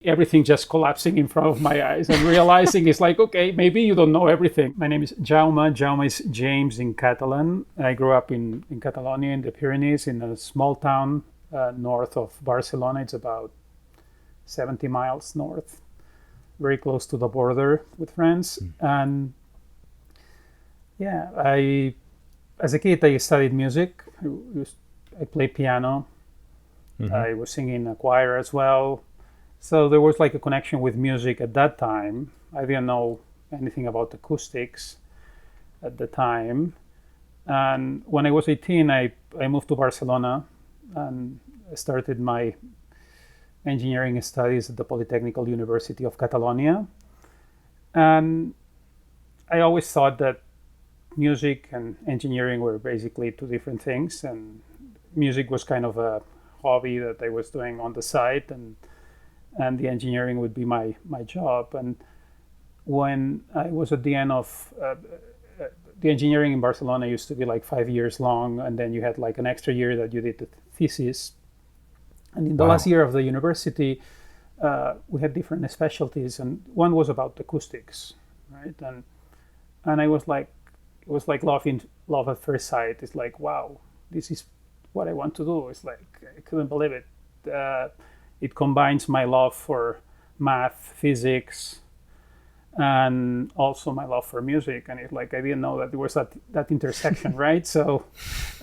everything just collapsing in front of my eyes and realizing it's like, okay, maybe you don't know everything. My name is Jaume. Jaume is James in Catalan. I grew up in Catalonia in the Pyrenees in a small town north of Barcelona. It's about 70 miles north, very close to the border with France. And yeah, as a kid, I studied music. I played piano. I was singing in a choir as well. So there was like a connection with music at that time. I didn't know anything about acoustics at the time. And when I was 18, I moved to Barcelona and started my engineering studies at the Polytechnical University of Catalonia. And I always thought that music and engineering were basically two different things. And music was kind of a hobby that I was doing on the side, and the engineering would be my job. And when I was at the end of the engineering in Barcelona used to be like 5 years long, and then you had like an extra year that you did the thesis. And in the last year of the university, we had different specialties, and one was about acoustics, right? And I was like, it was like love at first sight. It's like, wow, this is what I want to do. It's like, I couldn't believe it. It combines my love for math, physics, and also my love for music. And it's like, I didn't know that there was that intersection, right? So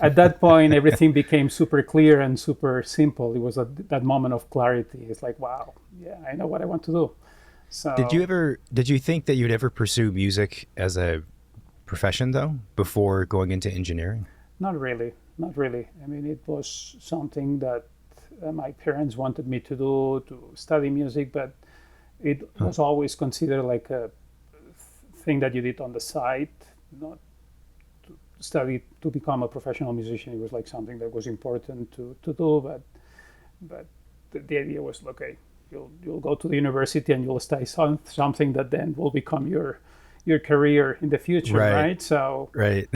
at that point, everything became super clear and super simple. It was that moment of clarity. It's like, wow, yeah, I know what I want to do. So did you think that you'd ever pursue music as a profession though, before going into engineering? Not really. I mean, it was something that my parents wanted me to do, to study music, but it was always considered like a thing that you did on the side, not to study to become a professional musician. It was like something that was important to do, but the idea was, okay, you'll go to the university and you'll study something that then will become your career in the future, right? So right.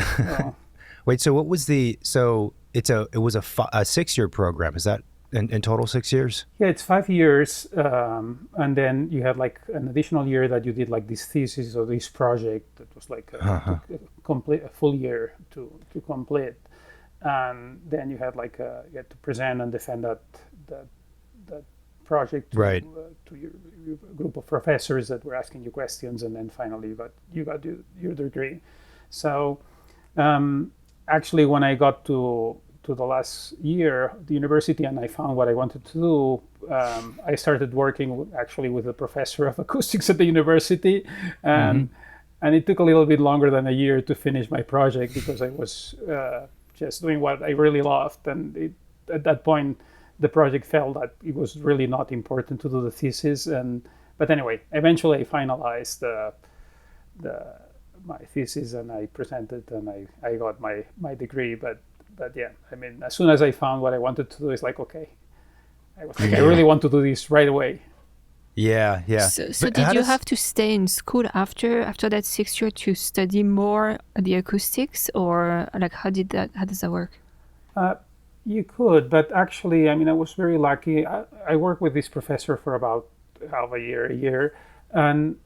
Wait, so what was it was a 6-year program. Is that in total 6 years? Yeah, it's 5 years. And then you had like an additional year that you did like this thesis or this project that was like a full year to complete. And then you had like you had to present and defend that project to your group of professors that were asking you questions. And then finally you got your degree. So actually, when I got to the last year, the university, and I found what I wanted to do, I started working with a professor of acoustics at the university, and it took a little bit longer than a year to finish my project because I was just doing what I really loved, and at that point, the project felt that it was really not important to do the thesis, but anyway, eventually I finalized my thesis and I presented and I got my degree, but yeah, I mean, as soon as I found what I wanted to do, it's like, okay, I was like, I really want to do this right away. Yeah. So did you have to stay in school after that 6 year to study more the acoustics, or like how does that work? You could, but actually, I mean, I was very lucky. I worked with this professor for about half a year, and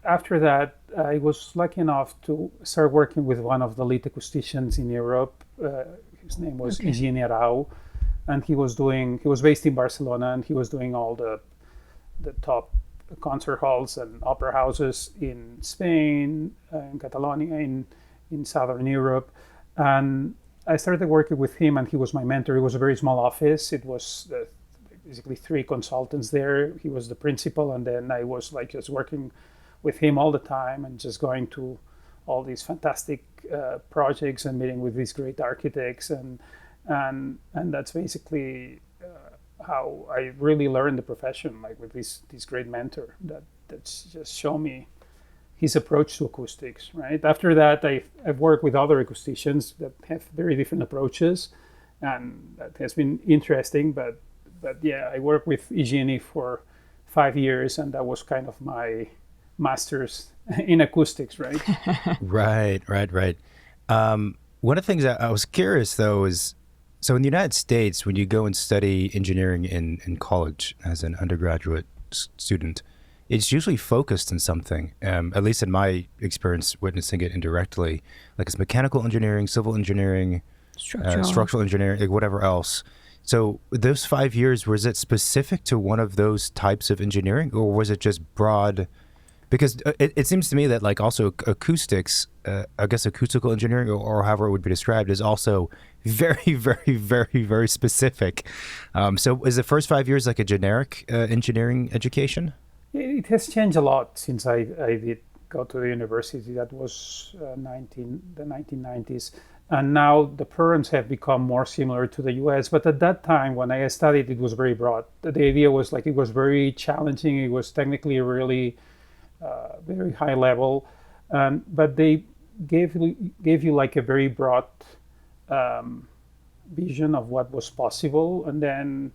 after that, I was lucky enough to start working with one of the lead acousticians in Europe. His name was Higini Arau, and he was based in Barcelona, and he was doing all the top concert halls and opera houses in Spain, in Catalonia, in Southern Europe. And I started working with him, and he was my mentor. It was a very small office. It was basically 3 consultants there. He was the principal, and then I was like just working with him all the time and just going to all these fantastic projects and meeting with these great architects, and that's basically how I really learned the profession, like with this great mentor that's just shown me his approach to acoustics, right? After that, I've worked with other acousticians that have very different approaches, and that has been interesting, but yeah, I worked with Higini for 5 years, and that was kind of my master's in acoustics, right? Right. One of the things that I was curious though is, So in the United States, when you go and study engineering in college as an undergraduate student, it's usually focused in something. At least in my experience, witnessing it indirectly, like it's mechanical engineering, civil engineering, structural engineering, like whatever else. So those 5 years, was it specific to one of those types of engineering, or was it just broad? Because it seems to me that like also acoustics, I guess acoustical engineering, or however it would be described, is also very, very, very, very specific. So is the first 5 years like a generic engineering education? It has changed a lot since I did go to the university. That was the 1990s. And now the programs have become more similar to the US. But at that time, when I studied, it was very broad. The idea was like it was very challenging. It was technically really very high level. But they gave you like a very broad vision of what was possible. And then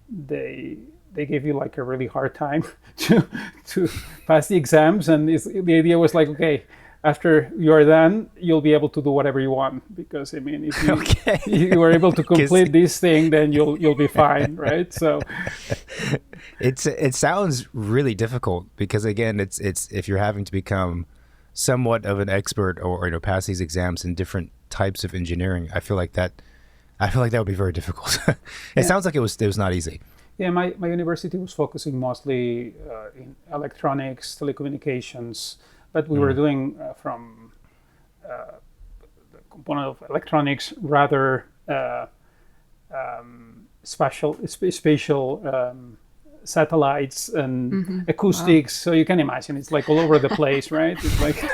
they gave you like a really hard time to pass the exams. And the idea was like, okay, after you're done, you'll be able to do whatever you want, because I mean, if you were able to complete this thing, then you'll be fine, right? So it sounds really difficult, because again, it's if you're having to become somewhat of an expert, or pass these exams in different types of engineering, I feel like that would be very difficult. It sounds like it was not easy. Yeah, my university was focusing mostly in electronics, telecommunications. But we were doing from the component of electronics rather spatial satellites and acoustics. Wow. So you can imagine it's like all over the place, right? It's like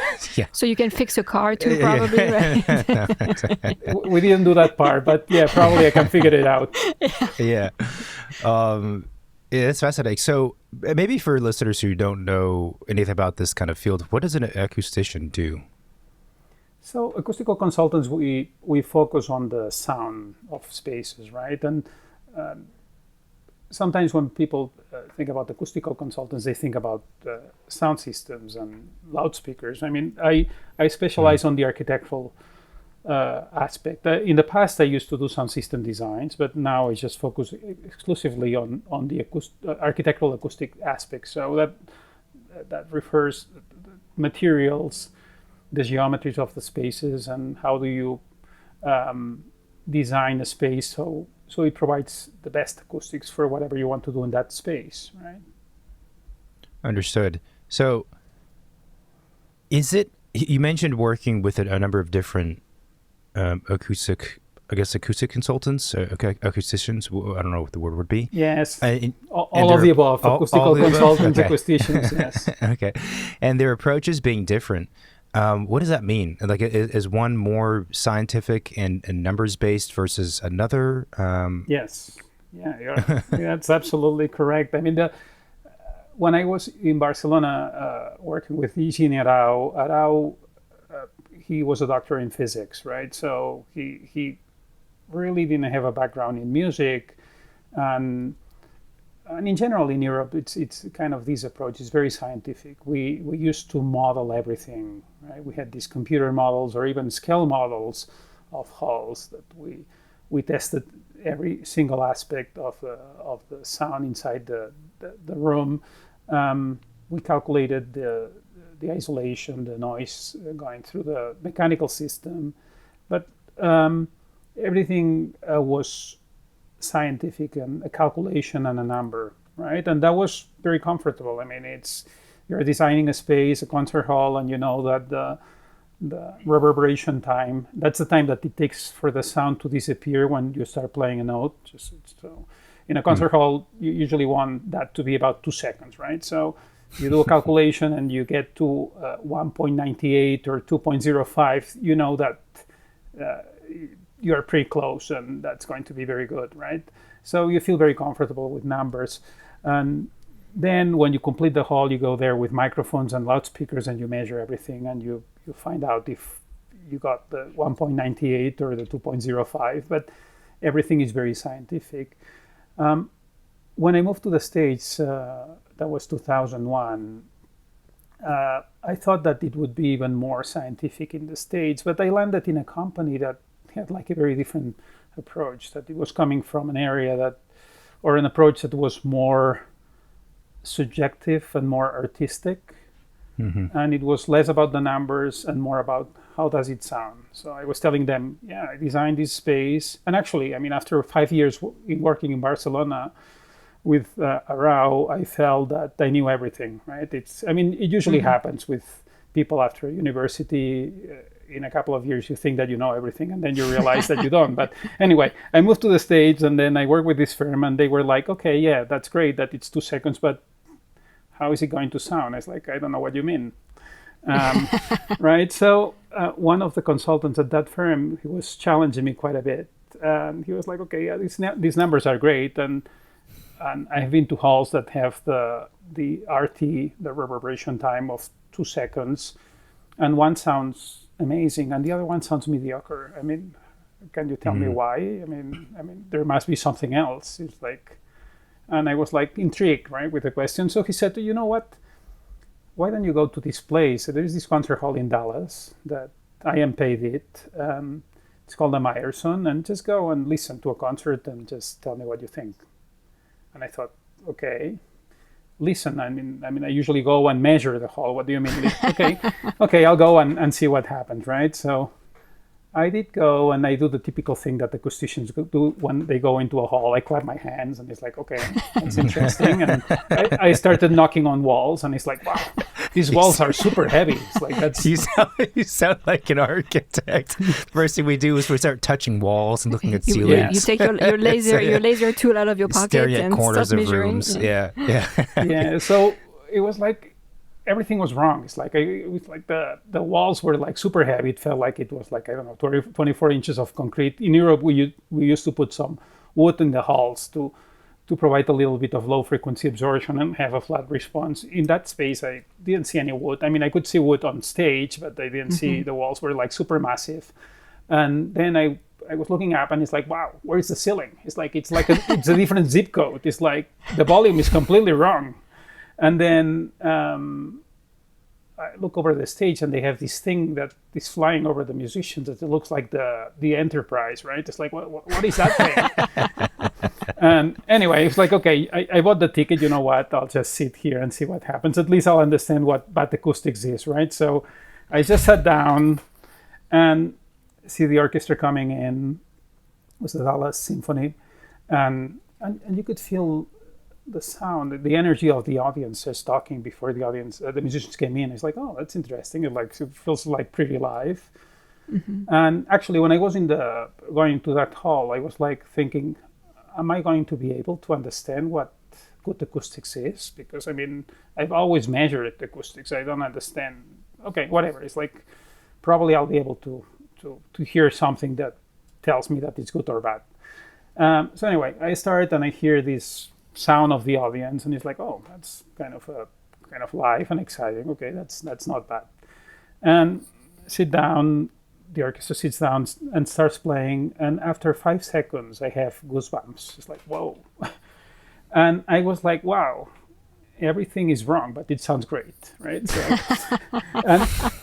So you can fix a car too, probably, right? No, exactly. We didn't do that part, but yeah, probably I can figure it out. Yeah. Yeah, that's fascinating. So maybe for listeners who don't know anything about this kind of field, what does an acoustician do? So acoustical consultants, we focus on the sound of spaces, right? And sometimes when people think about acoustical consultants, they think about sound systems and loudspeakers. I mean, I specialize on the architectural aspect. In the past, I used to do sound system designs, but now I just focus exclusively on the architectural acoustic aspect. So that refers to the materials, the geometries of the spaces, and how do you design a space so it provides the best acoustics for whatever you want to do in that space, right? Understood. So you mentioned working with a number of different acoustic consultants, acousticians. I don't know what the word would be. Yes, all of the above. Acoustical consultants, acousticians. Yes. Okay, and their approaches being different. What does that mean? Like, is one more scientific and numbers based versus another? Yes. Yeah, that's absolutely correct. I mean, when I was in Barcelona working with Higini Arau, he was a doctor in physics, right? So he really didn't have a background in music, and in general in Europe, it's kind of this approach. It's very scientific. We used to model everything, right? We had these computer models or even scale models of halls that we tested every single aspect of the sound inside the room. We calculated the isolation, the noise going through the mechanical system, but everything was scientific and a calculation and a number, right? And that was very comfortable. I mean, you're designing a space, a concert hall, and you know that the reverberation time, that's the time that it takes for the sound to disappear when you start playing a note. So in a concert hall, you usually want that to be about 2 seconds, right? So you do a calculation and you get to 1.98 or 2.05, you know that you're pretty close and that's going to be very good, right? So you feel very comfortable with numbers. And then when you complete the hall, you go there with microphones and loudspeakers and you measure everything and you find out if you got the 1.98 or the 2.05, but everything is very scientific. When I moved to the States, that was 2001, I thought that it would be even more scientific in the States, but I landed in a company that had like a very different approach, that it was coming from an area that, or an approach that was more subjective and more artistic. And it was less about the numbers and more about how does it sound. So I was telling them, yeah, I designed this space. And actually, I mean, after 5 years working in Barcelona with Arau, I felt that I knew everything, right? It usually happens with people after university. In a couple of years, you think that you know everything, and then you realize that you don't. But anyway, I moved to the States, and then I worked with this firm, and they were like, okay, yeah, that's great that it's 2 seconds, but how is it going to sound? It's like, I don't know what you mean. Right? So one of the consultants at that firm, he was challenging me quite a bit. He was like, okay, yeah, these numbers are great. And I've been to halls that have the RT, the reverberation time of 2 seconds. And one sounds amazing and the other one sounds mediocre. I mean, can you tell me why? I mean, there must be something else. It's like, and I was like intrigued, right, with the question. So he said, you know what? Why don't you go to this place? There is this concert hall in Dallas that I am paid it. It's called the Meyerson, and just go and listen to a concert and just tell me what you think. And I thought, okay, listen. I mean, I usually go and measure the hall. What do you mean? Okay, I'll go and see what happens, right? So I did go, and I do the typical thing that acousticians do when they go into a hall. I clap my hands, and it's like, okay, that's interesting. And I started knocking on walls, and it's like, wow, these walls are super heavy. It's like, that's... You sound like an architect. First thing we do is we start touching walls and looking at ceilings. You take your laser tool out of your pocket staring at and corners start of measuring. rooms. Yeah. Yeah, so it was like everything was wrong. It's like it was like the walls were like super heavy. It felt like it was like, I don't know, 24 inches of concrete. In Europe, we used to put some wood in the halls to provide a little bit of low frequency absorption and have a flat response. In that space, I didn't see any wood. I mean, I could see wood on stage, but I didn't see, the walls were like super massive. And then I was looking up, and it's like, wow, where is the ceiling? It's a different zip code. It's like the volume is completely wrong. And then I look over the stage, and they have this thing that is flying over the musicians that it looks like the Enterprise, right? It's like, what is that thing? And anyway, it's like, okay, I bought the ticket. You know what? I'll just sit here and see what happens. At least I'll understand what bad acoustics is, right? So I just sat down and see the orchestra coming in. It was the Dallas Symphony, and you could feel the sound, the energy of the audience just talking before the musicians came in. It's like, oh, that's interesting. It feels like pretty live. And actually, when I was going to that hall, I was like thinking, am I going to be able to understand what good acoustics is? Because I mean, I've always measured acoustics. I don't understand. Okay, whatever. It's like, probably I'll be able to hear something that tells me that it's good or bad. So anyway, I start and I hear this sound of the audience, and it's like, oh, that's kind of live and exciting. Okay, that's not bad. And sit down. The orchestra sits down and starts playing, and after 5 seconds, I have goosebumps. It's like, whoa. And I was like, wow, everything is wrong, but it sounds great, right? So,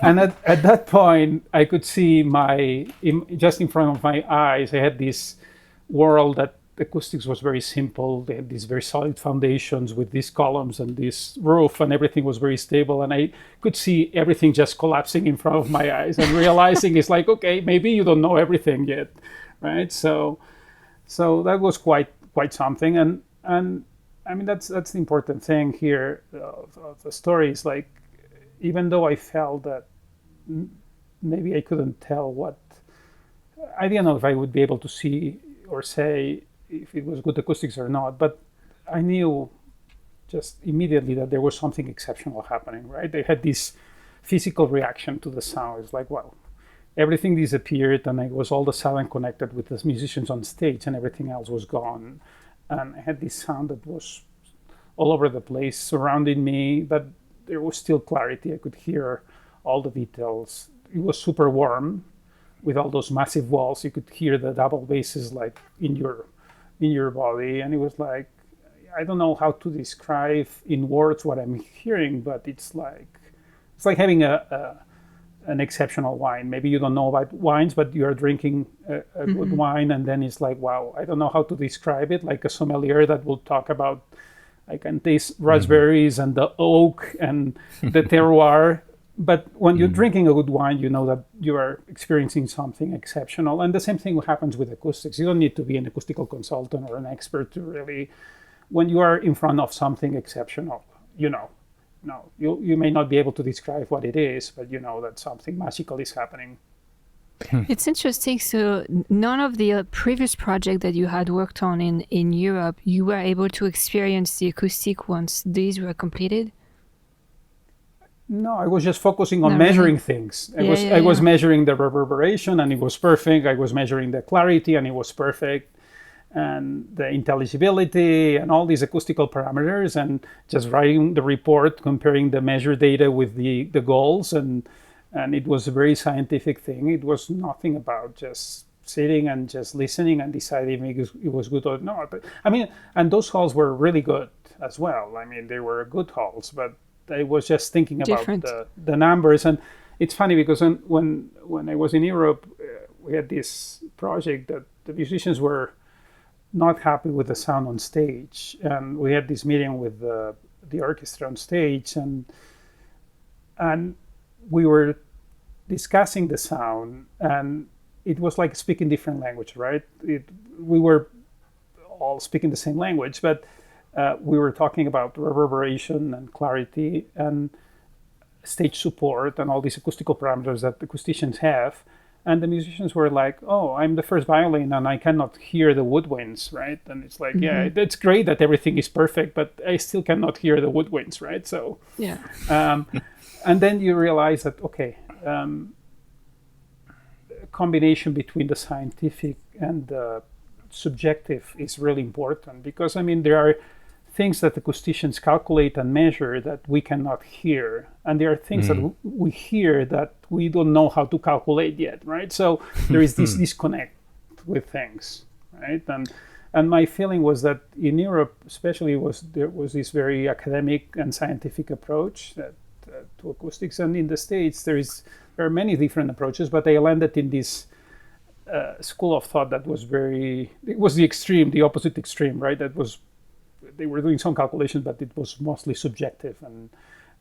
and at that point, I could see just in front of my eyes, I had this world that acoustics was very simple. They had these very solid foundations with these columns and this roof, and everything was very stable. And I could see everything just collapsing in front of my eyes and realizing it's like, okay, maybe you don't know everything yet, right? So that was quite something. And I mean, that's the important thing here of the story is like, even though I felt that maybe I couldn't tell I didn't know if I would be able to see or say if it was good acoustics or not, but I knew just immediately that there was something exceptional happening, right? They had this physical reaction to the sound. It's like, wow, everything disappeared, and I was all of a sudden connected with the musicians on stage, and everything else was gone. And I had this sound that was all over the place, surrounding me, but there was still clarity. I could hear all the details. It was super warm with all those massive walls. You could hear the double basses like in your body, and it was like, I don't know how to describe in words what I'm hearing, but it's like having a an exceptional wine. Maybe you don't know about wines, but you're drinking a good wine, and then it's like, wow, I don't know how to describe it. Like a sommelier that will talk about, I can taste raspberries and the oak and the terroir. But when you're drinking a good wine, you know that you are experiencing something exceptional. And the same thing happens with acoustics. You don't need to be an acoustical consultant or an expert to really, when you are in front of something exceptional, you know. No, you may not be able to describe what it is, but you know that something magical is happening. It's interesting. So none of the previous project that you had worked on in Europe, you were able to experience the acoustic once these were completed? No, I was just focusing on measuring things. I was measuring the reverberation, and it was perfect. I was measuring the clarity, and it was perfect. And the intelligibility and all these acoustical parameters, and just writing the report, comparing the measured data with the goals. And it was a very scientific thing. It was nothing about just sitting and just listening and deciding if it was good or not. But, I mean, and those halls were really good as well. I mean, they were good halls, but I was just thinking about the numbers. And it's funny because when I was in Europe, we had this project that the musicians were not happy with the sound on stage, and we had this meeting with the orchestra on stage, and we were discussing the sound, and it was like speaking different language, right? We were all speaking the same language, but we were talking about reverberation and clarity and stage support and all these acoustical parameters that acousticians have. And the musicians were like, oh, I'm the first violin and I cannot hear the woodwinds, right? And it's like, yeah, it's great that everything is perfect, but I still cannot hear the woodwinds, right? So, yeah. And then you realize that, okay, a combination between the scientific and the subjective is really important, because, I mean, there are things that acousticians calculate and measure that we cannot hear. And there are things that we hear that we don't know how to calculate yet, right? So there is this disconnect with things, right? And my feeling was that in Europe, especially, there was this very academic and scientific approach to acoustics. And in the States, there are many different approaches, but they landed in this school of thought that was it was the opposite extreme, right? They were doing some calculations, but it was mostly subjective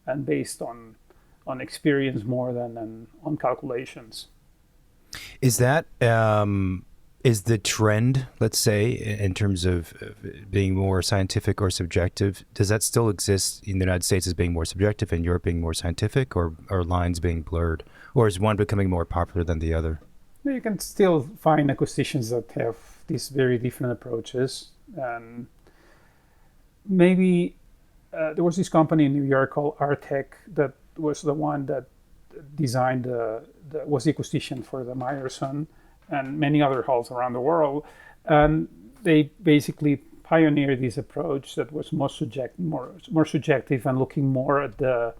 and based on experience more than on calculations. Is that is the trend, let's say, in terms of being more scientific or subjective, does that still exist in the United States as being more subjective and Europe being more scientific, or lines being blurred, or is one becoming more popular than the other? You can still find acousticians that have these very different approaches. And maybe there was this company in New York called Artec that was the one that designed was the acoustician for the Meyerson and many other halls around the world. And they basically pioneered this approach that was more subjective and looking more at the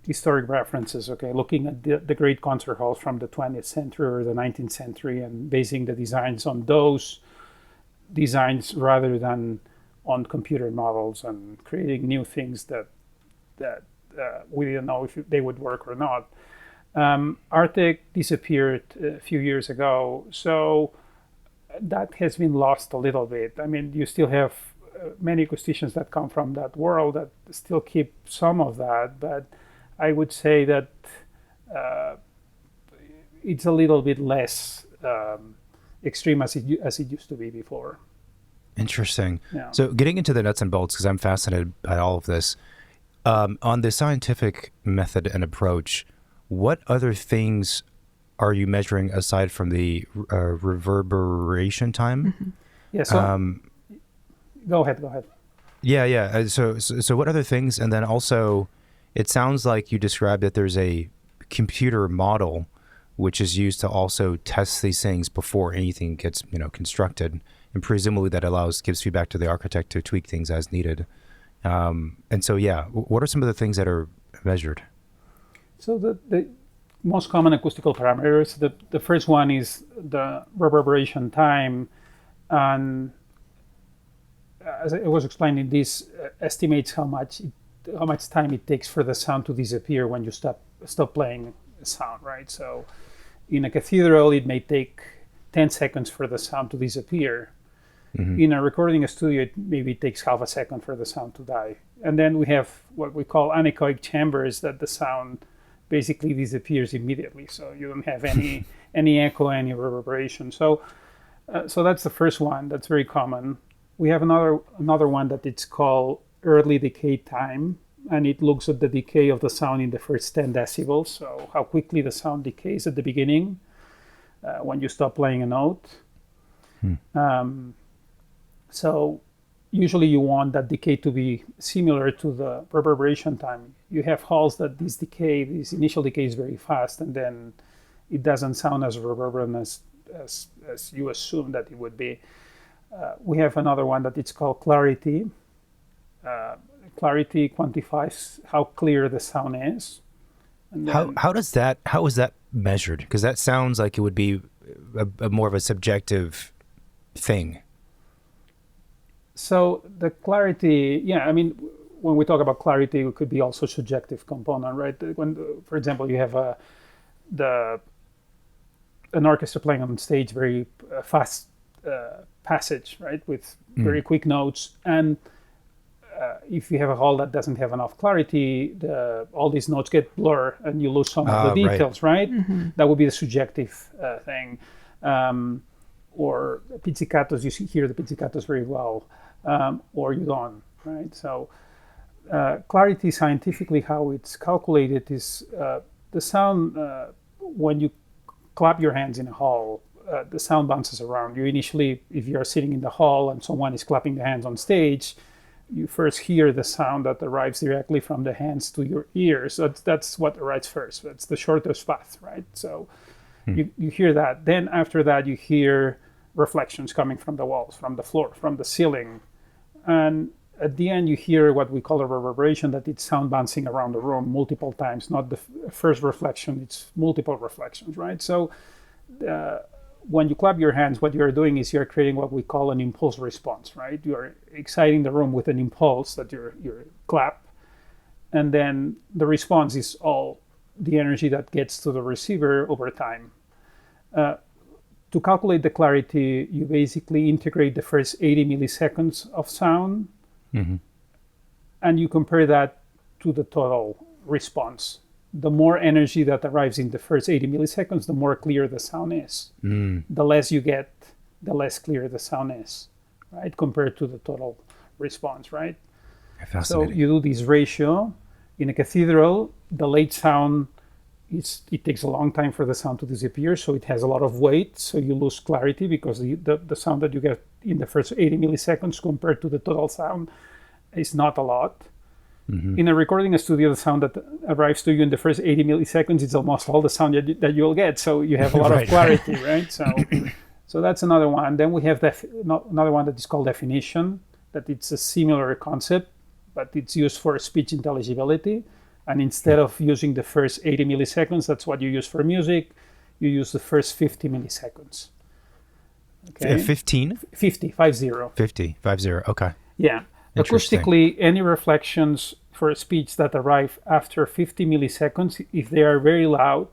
historic references, okay, looking at the great concert halls from the 20th century or the 19th century and basing the designs on those designs rather than on computer models and creating new things that we didn't know if they would work or not. Artec disappeared a few years ago, so that has been lost a little bit. I mean, you still have many acousticians that come from that world that still keep some of that, but I would say that it's a little bit less extreme as it used to be before. Interesting. Yeah. So getting into the nuts and bolts, because I'm fascinated by all of this, on the scientific method and approach, what other things are you measuring aside from the reverberation time? Mm-hmm. Yeah, so go ahead. Yeah. So what other things? And then also, it sounds like you described that there's a computer model which is used to also test these things before anything gets, constructed. And presumably that gives feedback to the architect to tweak things as needed. And so, what are some of the things that are measured? So the most common acoustical parameters, the first one is the reverberation time. And as I was explaining, this estimates how much time it takes for the sound to disappear when you stop playing sound, right? So in a cathedral, it may take 10 seconds for the sound to disappear. In a recording studio, it maybe takes half a second for the sound to die. And then we have what we call anechoic chambers, that the sound basically disappears immediately. So you don't have any echo, any reverberation. So that's the first one. That's very common. We have another one that it's called early decay time, and it looks at the decay of the sound in the first 10 decibels. So how quickly the sound decays at the beginning when you stop playing a note. So usually you want that decay to be similar to the reverberation time. You have halls that this initial decay is very fast, and then it doesn't sound as reverberant as you assume that it would be. We have another one that it's called clarity. Clarity quantifies how clear the sound is. And then, how is that measured? Because that sounds like it would be a more of a subjective thing. So the clarity, when we talk about clarity, it could be also subjective component, right? When, for example, you have an orchestra playing on stage, very fast passage, right, with very quick notes, and if you have a hall that doesn't have enough clarity, all these notes get blurred and you lose some of the details, right? That would be the subjective thing. Or pizzicatos, you hear the pizzicatos very well, or you don't, right? So clarity, scientifically, how it's calculated is the sound, when you clap your hands in a hall, the sound bounces around. You initially, if you're sitting in the hall and someone is clapping the hands on stage, you first hear the sound that arrives directly from the hands to your ears. So that's what arrives first. That's the shortest path, right? So you hear that. Then after that, you hear reflections coming from the walls, from the floor, from the ceiling. And at the end, you hear what we call a reverberation, that it's sound bouncing around the room multiple times, not the first reflection, it's multiple reflections, right? So when you clap your hands, what you're doing is you're creating what we call an impulse response, right? You're exciting the room with an impulse that you clap, and then the response is all the energy that gets to the receiver over time. To calculate the clarity, you basically integrate the first 80 milliseconds of sound, and you compare that to the total response. The more energy that arrives in the first 80 milliseconds, the more clear the sound is. The less you get, the less clear the sound is, right? Compared to the total response, right? So you do this ratio. In a cathedral, the late sound, it takes a long time for the sound to disappear, so it has a lot of weight, so you lose clarity because the sound that you get in the first 80 milliseconds compared to the total sound is not a lot. In a recording studio, the sound that arrives to you in the first 80 milliseconds is almost all the sound that you'll get, so you have a lot of clarity, right? So that's another one. Then we have another one that is called definition, that it's a similar concept, but it's used for speech intelligibility. And instead of using the first 80 milliseconds, that's what you use for music, you use the first 50 milliseconds. Okay? 15? 50, 50. 50, okay. Yeah. Acoustically, any reflections for a speech that arrive after 50 milliseconds, if they are very loud,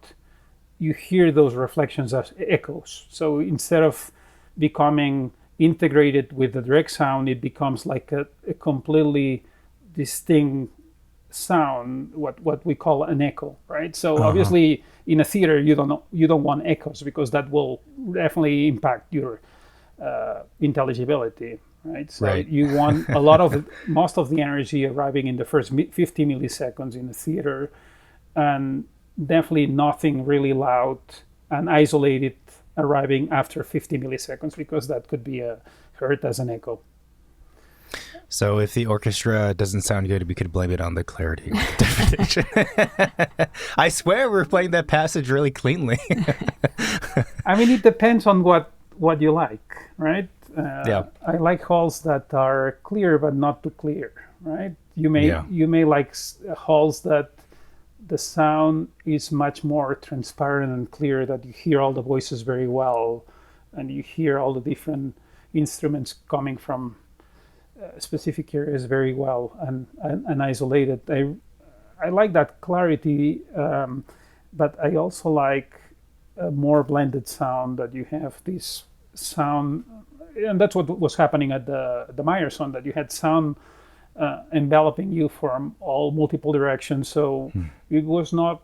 you hear those reflections as echoes. So instead of becoming integrated with the direct sound, it becomes like a completely distinct sound, what we call an echo, right? So obviously in a theater you don't want echoes, because that will definitely impact your intelligibility, right? So you want most of the energy arriving in the first 50 milliseconds in the theater, and definitely nothing really loud and isolated arriving after 50 milliseconds, because that could be heard as an echo. So if the orchestra doesn't sound good, we could blame it on the clarity definition. I swear we're playing that passage really cleanly. I mean, it depends on what you like, right? I like halls that are clear but not too clear, right? You may like halls that the sound is much more transparent and clear, that you hear all the voices very well, and you hear all the different instruments coming from specific areas very well and isolated. I like that clarity, but I also like a more blended sound, that you have this sound, and that's what was happening at the Meyerson, that you had sound enveloping you from all multiple directions. So it was not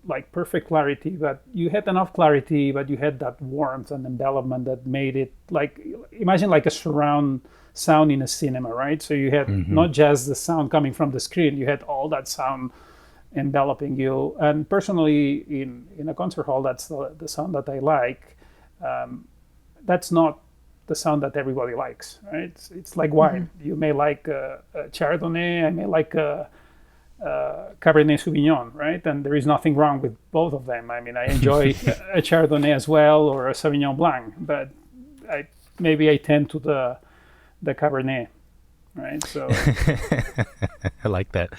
like perfect clarity, but you had enough clarity, but you had that warmth and envelopment that made it like, imagine like a surround sound in a cinema, right? So you had not just the sound coming from the screen, you had all that sound enveloping you. And personally, in a concert hall, that's the sound that I like. That's not the sound that everybody likes, right? It's like wine. You may like a Chardonnay, I may like a Cabernet Sauvignon, right? And there is nothing wrong with both of them. I mean, I enjoy a Chardonnay as well, or a Sauvignon Blanc, but maybe I tend to the Cabernet, right? So I like that.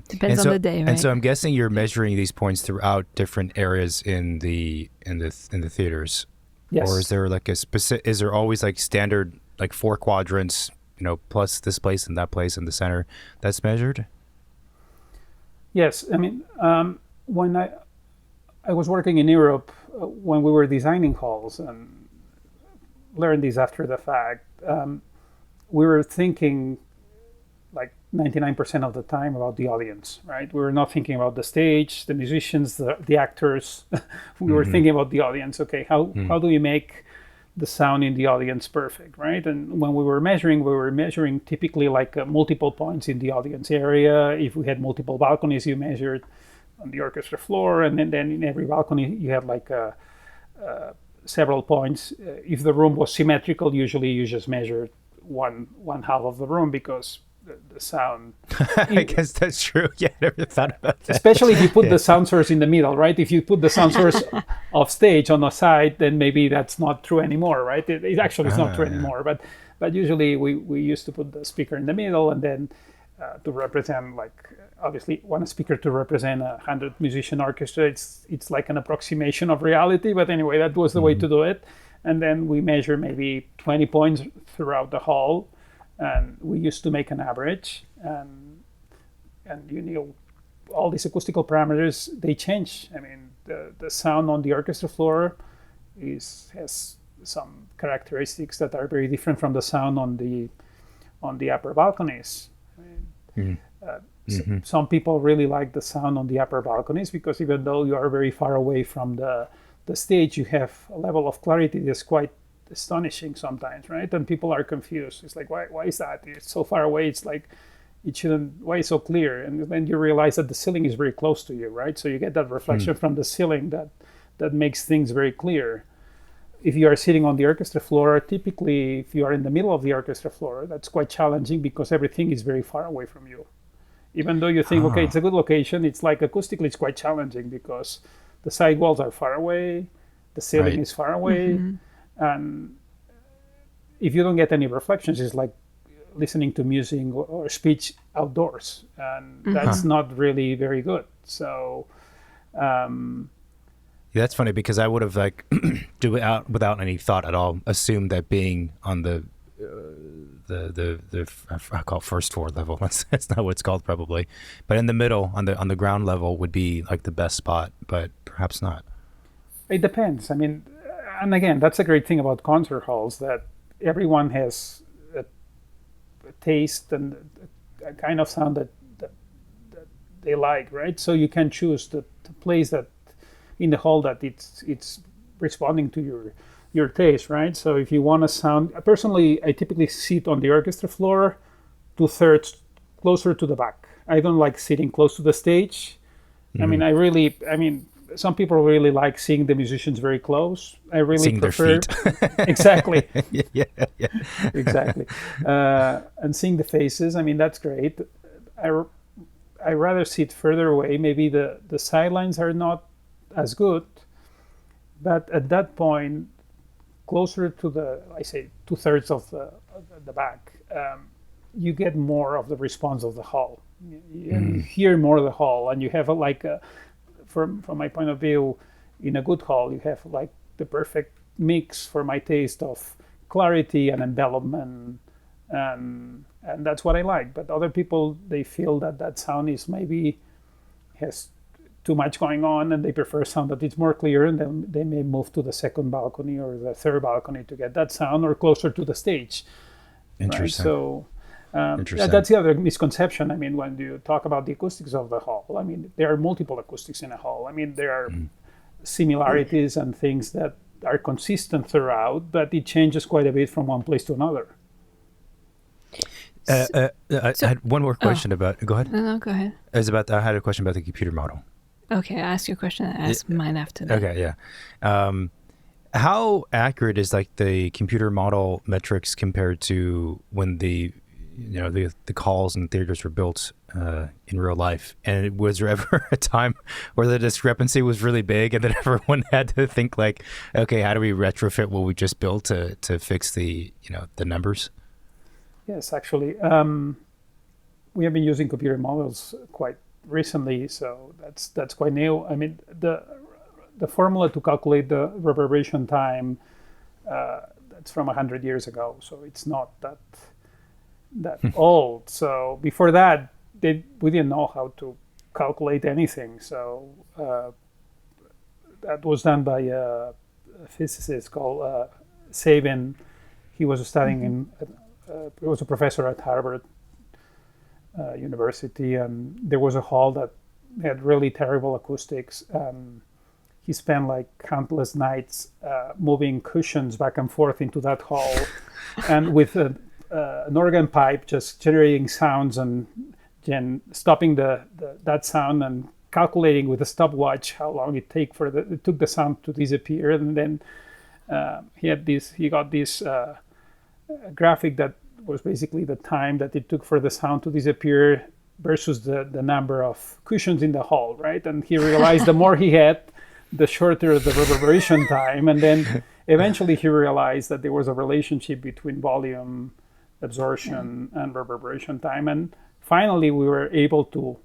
Depends on the day, right? And so I'm guessing you're measuring these points throughout different areas in the theaters. yes. Or is there like is there always like standard, like 4 quadrants, plus this place and that place in the center that's measured? Yes, I mean, when I was working in Europe, when we were designing halls, and learned this after the fact, we were thinking like 99% of the time about the audience, right? We were not thinking about the stage, the musicians, the actors. We were thinking about the audience. Okay, how do we make the sound in the audience perfect, right? And when we were measuring typically like multiple points in the audience area. If we had multiple balconies, you measured on the orchestra floor, and then in every balcony you had like several points. If the room was symmetrical, usually you just measured one half of the room, because the sound. I guess that's true. Yeah, I never thought about that. Especially if you put the sound source in the middle, right? If you put the sound source off stage on the side, then maybe that's not true anymore, right? It actually is not true anymore. But usually we used to put the speaker in the middle, and then to represent, like, obviously one speaker to represent 100 musician orchestra. It's like an approximation of reality, but anyway, that was the way to do it. And then we measure maybe 20 points throughout the hall, and we used to make an average, and all these acoustical parameters, they change. I mean, the sound on the orchestra floor has some characteristics that are very different from the sound on the upper balconies. I mean, some people really like the sound on the upper balconies, because even though you are very far away from the stage, you have a level of clarity that's quite astonishing sometimes, right? And people are confused. It's like, why is that? It's so far away. It's like, it shouldn't, why it's so clear? And then you realize that the ceiling is very close to you, right? So you get that reflection from the ceiling that makes things very clear. If you are sitting on the orchestra floor, typically if you are in the middle of the orchestra floor, that's quite challenging, because everything is very far away from you. Even though you think, okay, it's a good location, it's like acoustically it's quite challenging, because the side walls are far away, the ceiling is far away, and if you don't get any reflections, it's like listening to music or speech outdoors, and that's not really very good. So that's funny, because I would have like without any thought at all assumed that being on the I call it first floor level. That's not what it's called probably, but in the middle on the ground level would be like the best spot, but perhaps not. It depends. I mean, and again, that's a great thing about concert halls, that everyone has a taste and a kind of sound that they like, right? So you can choose the place that in the hall that it's responding to your taste, right? So if you want a sound, personally, I typically sit on the orchestra floor 2/3 closer to the back. I don't like sitting close to the stage. I mean, some people really like seeing the musicians very close. I really seeing prefer their feet. Exactly. yeah. Exactly. And seeing the faces, I mean, that's great. I rather sit further away. Maybe the sidelines are not as good, but at that point, closer to I say 2/3 of the back, you get more of the response of the hall. You hear more of the hall, and you have from my point of view, in a good hall, you have like the perfect mix for my taste of clarity and envelopment, and that's what I like. But other people, they feel that sound is maybe has too much going on and they prefer sound that is more clear, and then they may move to the second balcony or the third balcony to get that sound, or closer to the stage. Interesting. Right? So Interesting. that's the other misconception. I mean, when you talk about the acoustics of the hall, I mean, there are multiple acoustics in a hall. I mean, there are similarities and things that are consistent throughout, but it changes quite a bit from one place to another. I had one more question about. Go ahead. No, go ahead. I had a question about the computer model. Okay, ask your question. I ask mine after that. Okay, yeah. How accurate is like the computer model metrics compared to when the calls and theaters were built in real life? And was there ever a time where the discrepancy was really big, and then everyone had to think like, okay, how do we retrofit what we just built to fix the numbers? Yes, actually, we have been using computer models quite recently, so that's quite new. I mean, the formula to calculate the reverberation time, that's from 100 years ago, so it's not that old. So before that, we didn't know how to calculate anything. So that was done by a physicist called Sabin. He was studying he was a professor at Harvard University, and there was a hall that had really terrible acoustics. He spent like countless nights moving cushions back and forth into that hall, and with an organ pipe just generating sounds and stopping that sound and calculating with a stopwatch how long it took the sound to disappear. And then he got this graphic that was basically the time that it took for the sound to disappear versus the number of cushions in the hall, right? And he realized the more he had, the shorter the reverberation time. And then eventually he realized that there was a relationship between volume, absorption, and reverberation time. And finally we were able to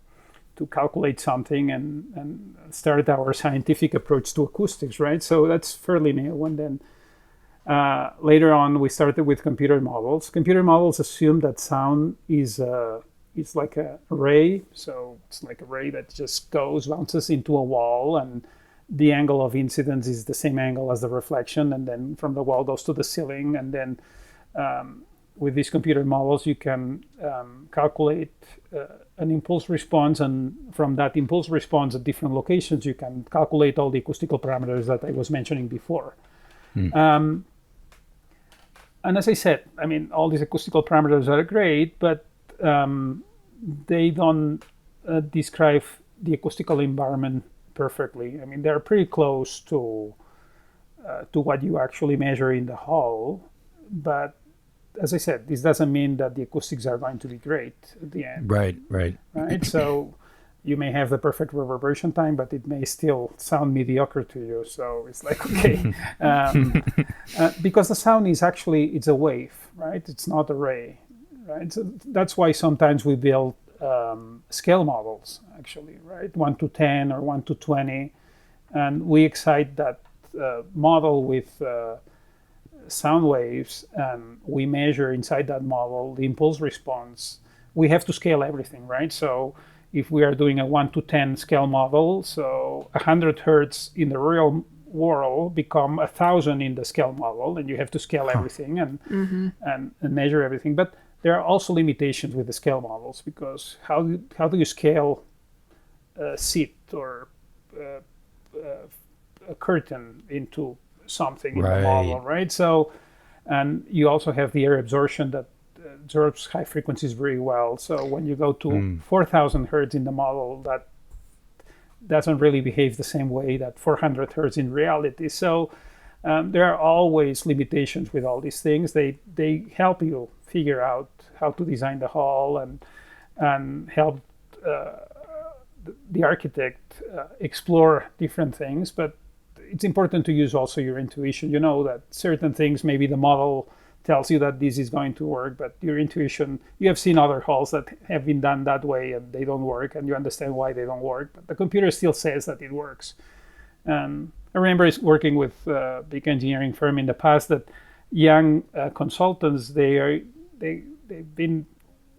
calculate something and start our scientific approach to acoustics, right? So that's fairly new. And then later on, we started with computer models. Computer models assume that sound is like a ray. So it's like a ray that just bounces into a wall, and the angle of incidence is the same angle as the reflection, and then from the wall goes to the ceiling. And then with these computer models, you can calculate an impulse response, and from that impulse response at different locations, you can calculate all the acoustical parameters that I was mentioning before. And as I said, I mean, all these acoustical parameters are great, but they don't describe the acoustical environment perfectly. I mean, they're pretty close to what you actually measure in the hall. But as I said, this doesn't mean that the acoustics are going to be great at the end. Right. So you may have the perfect reverberation time, but it may still sound mediocre to you. So it's like, okay, because the sound is actually, it's a wave, right? It's not a ray, right? So that's why sometimes we build scale models, actually, right? 1 to 10 or 1 to 20. And we excite that model with sound waves, and we measure inside that model the impulse response. We have to scale everything, right? So if we are doing a 1 to 10 scale model, so 100 hertz in the real world become 1,000 in the scale model, and you have to scale everything and measure everything. But there are also limitations with the scale models, because how do you scale a seat or a curtain into something in the model, right? So, and you also have the air absorption that absorbs high frequencies very well. So when you go to 4,000 hertz in the model, that doesn't really behave the same way that 400 hertz in reality. So there are always limitations with all these things. They help you figure out how to design the hall and help the architect explore different things. But it's important to use also your intuition. You know that certain things, maybe the model tells you that this is going to work, but your intuition, you have seen other halls that have been done that way and they don't work, and you understand why they don't work, but the computer still says that it works. I remember working with a big engineering firm in the past that young consultants, they've been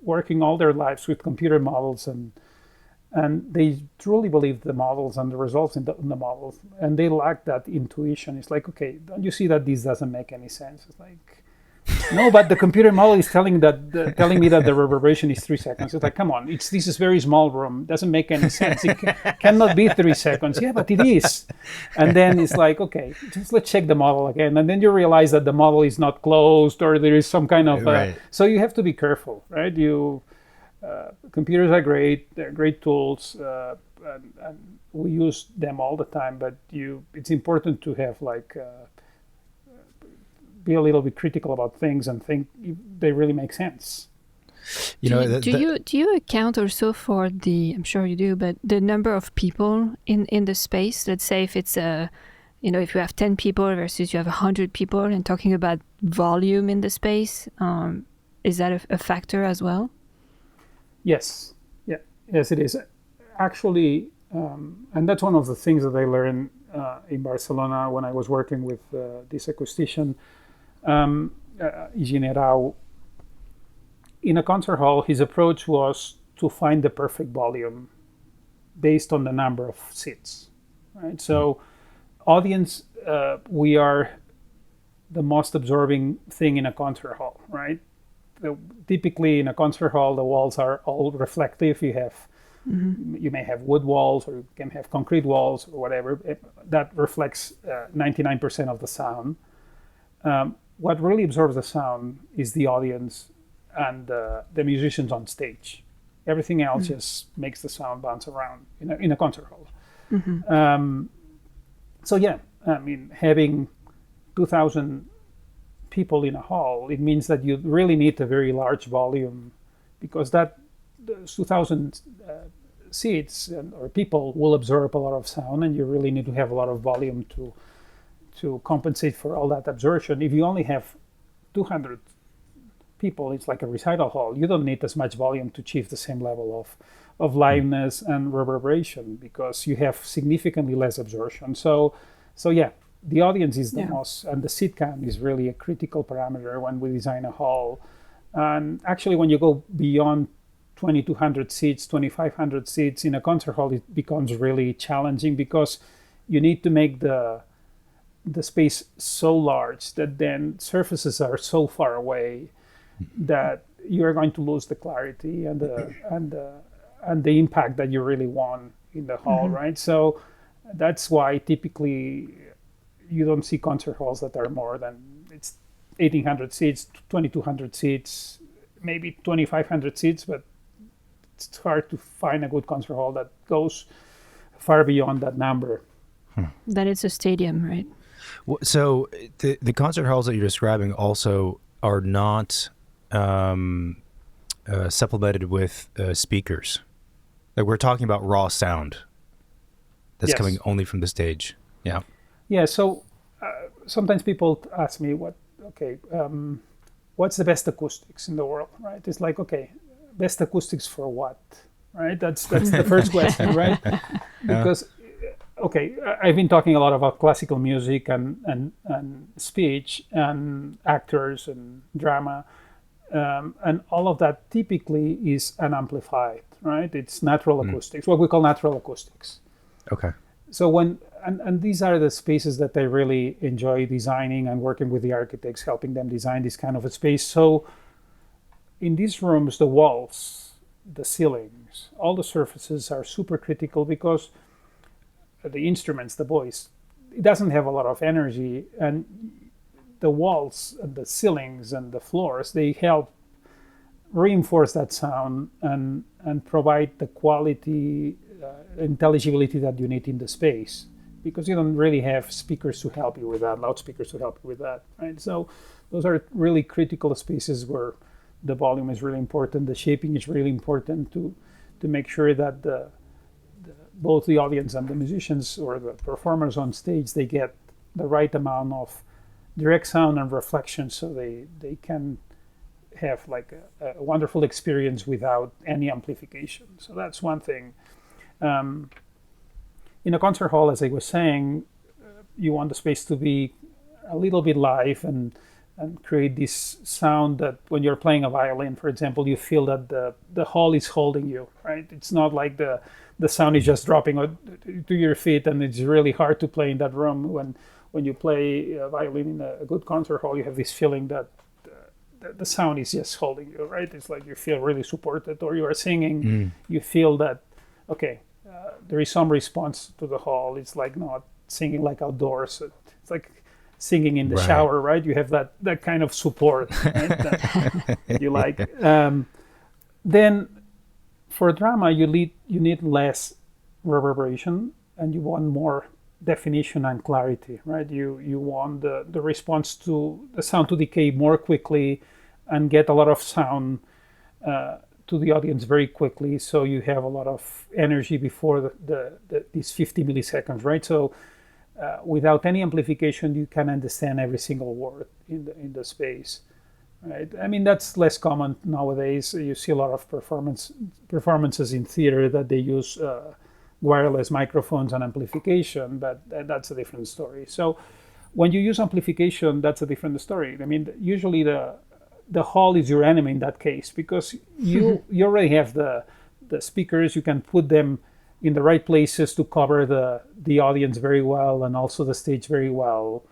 working all their lives with computer models, and And they truly believe the models and the results in the models, and they lack that intuition. It's like, okay, don't you see that this doesn't make any sense? It's like, no, but the computer model is telling me that the reverberation is 3 seconds. It's like, come on, this is very small room. Doesn't make any sense. It cannot be 3 seconds. Yeah, but it is. And then it's like, okay, just let's check the model again. And then you realize that the model is not closed, or there is some kind of. Right. So you have to be careful, right? Computers are great. They're great tools, and we use them all the time. But it's important to have be a little bit critical about things and think if they really make sense. Do you account also for I'm sure you do, but the number of people in the space? Let's say if it's if you have 10 people versus you have 100 people, and talking about volume in the space, is that a factor as well? Yes. Yeah. Yes, it is. Actually, and that's one of the things that I learned in Barcelona when I was working with this acoustician, Iginerau. In a concert hall, his approach was to find the perfect volume based on the number of seats. Right. So, audience, we are the most absorbing thing in a concert hall, right? Typically, in a concert hall, the walls are all reflective. You may have wood walls, or you can have concrete walls, or whatever. That reflects 99% of the sound. What really absorbs the sound is the audience and the musicians on stage. Everything else just makes the sound bounce around in a concert hall. So yeah, I mean, having 2,000 people in a hall, it means that you really need a very large volume, because the 2,000 seats or people will absorb a lot of sound, and you really need to have a lot of volume to compensate for all that absorption. If you only have 200 people, it's like a recital hall. You don't need as much volume to achieve the same level of liveness and reverberation, because you have significantly less absorption. So yeah, the audience is the most, and the seat count is really a critical parameter when we design a hall. And actually, when you go beyond 2,200 seats, 2,500 seats in a concert hall, it becomes really challenging, because you need to make the space so large that then surfaces are so far away that you are going to lose the clarity and the impact that you really want in the hall, right? So that's why typically you don't see concert halls that are more than 1,800 seats, 2,200 seats, maybe 2,500 seats, but it's hard to find a good concert hall that goes far beyond that number. Then it's a stadium, right? So the concert halls that you're describing also are not supplemented with speakers. Like, we're talking about raw sound that's coming only from the stage. Yeah. Yeah. So sometimes people ask me, what's the best acoustics in the world, right? It's like, okay, best acoustics for what, right? That's the first question, right? Because I've been talking a lot about classical music and speech and actors and drama, and all of that typically is unamplified, right? It's natural acoustics, what we call natural acoustics. Okay. So and these are the spaces that I really enjoy designing and working with the architects, helping them design this kind of a space. So in these rooms, the walls, the ceilings, all the surfaces are super critical, because the instruments, the voice, it doesn't have a lot of energy, and the walls and the ceilings and the floors, they help reinforce that sound and provide the quality, intelligibility that you need in the space, because you don't really have speakers to help you with that, loudspeakers to help you with that, right? So those are really critical spaces where the volume is really important, the shaping is really important to make sure that both the audience and the musicians or the performers on stage, they get the right amount of direct sound and reflection, so they can have like a wonderful experience without any amplification. So that's one thing. In a concert hall, as I was saying, you want the space to be a little bit live and and create this sound that when you're playing a violin, for example, you feel that the hall is holding you, right? It's not like the sound is just dropping to your feet, and it's really hard to play in that room. When you play a violin in a good concert hall, you have this feeling that the sound is just holding you, right? It's like you feel really supported, or you are singing, you feel that, okay, there is some response to the hall. It's like not singing like outdoors. It's like singing in the shower, right? You have that kind of support, right? that you like. Then for drama, you need less reverberation, and you want more definition and clarity, right? You want the response to the sound to decay more quickly and get a lot of sound to the audience very quickly, so you have a lot of energy before these 50 milliseconds, right? So without any amplification, you can understand every single word in the space, right? I mean, that's less common nowadays. You see a lot of performances in theater that they use wireless microphones and amplification, but that's a different story. So when you use amplification, that's a different story. I mean, usually the hall is your enemy in that case, because you already have the speakers. You can put them in the right places to cover the audience very well, and also the stage very well.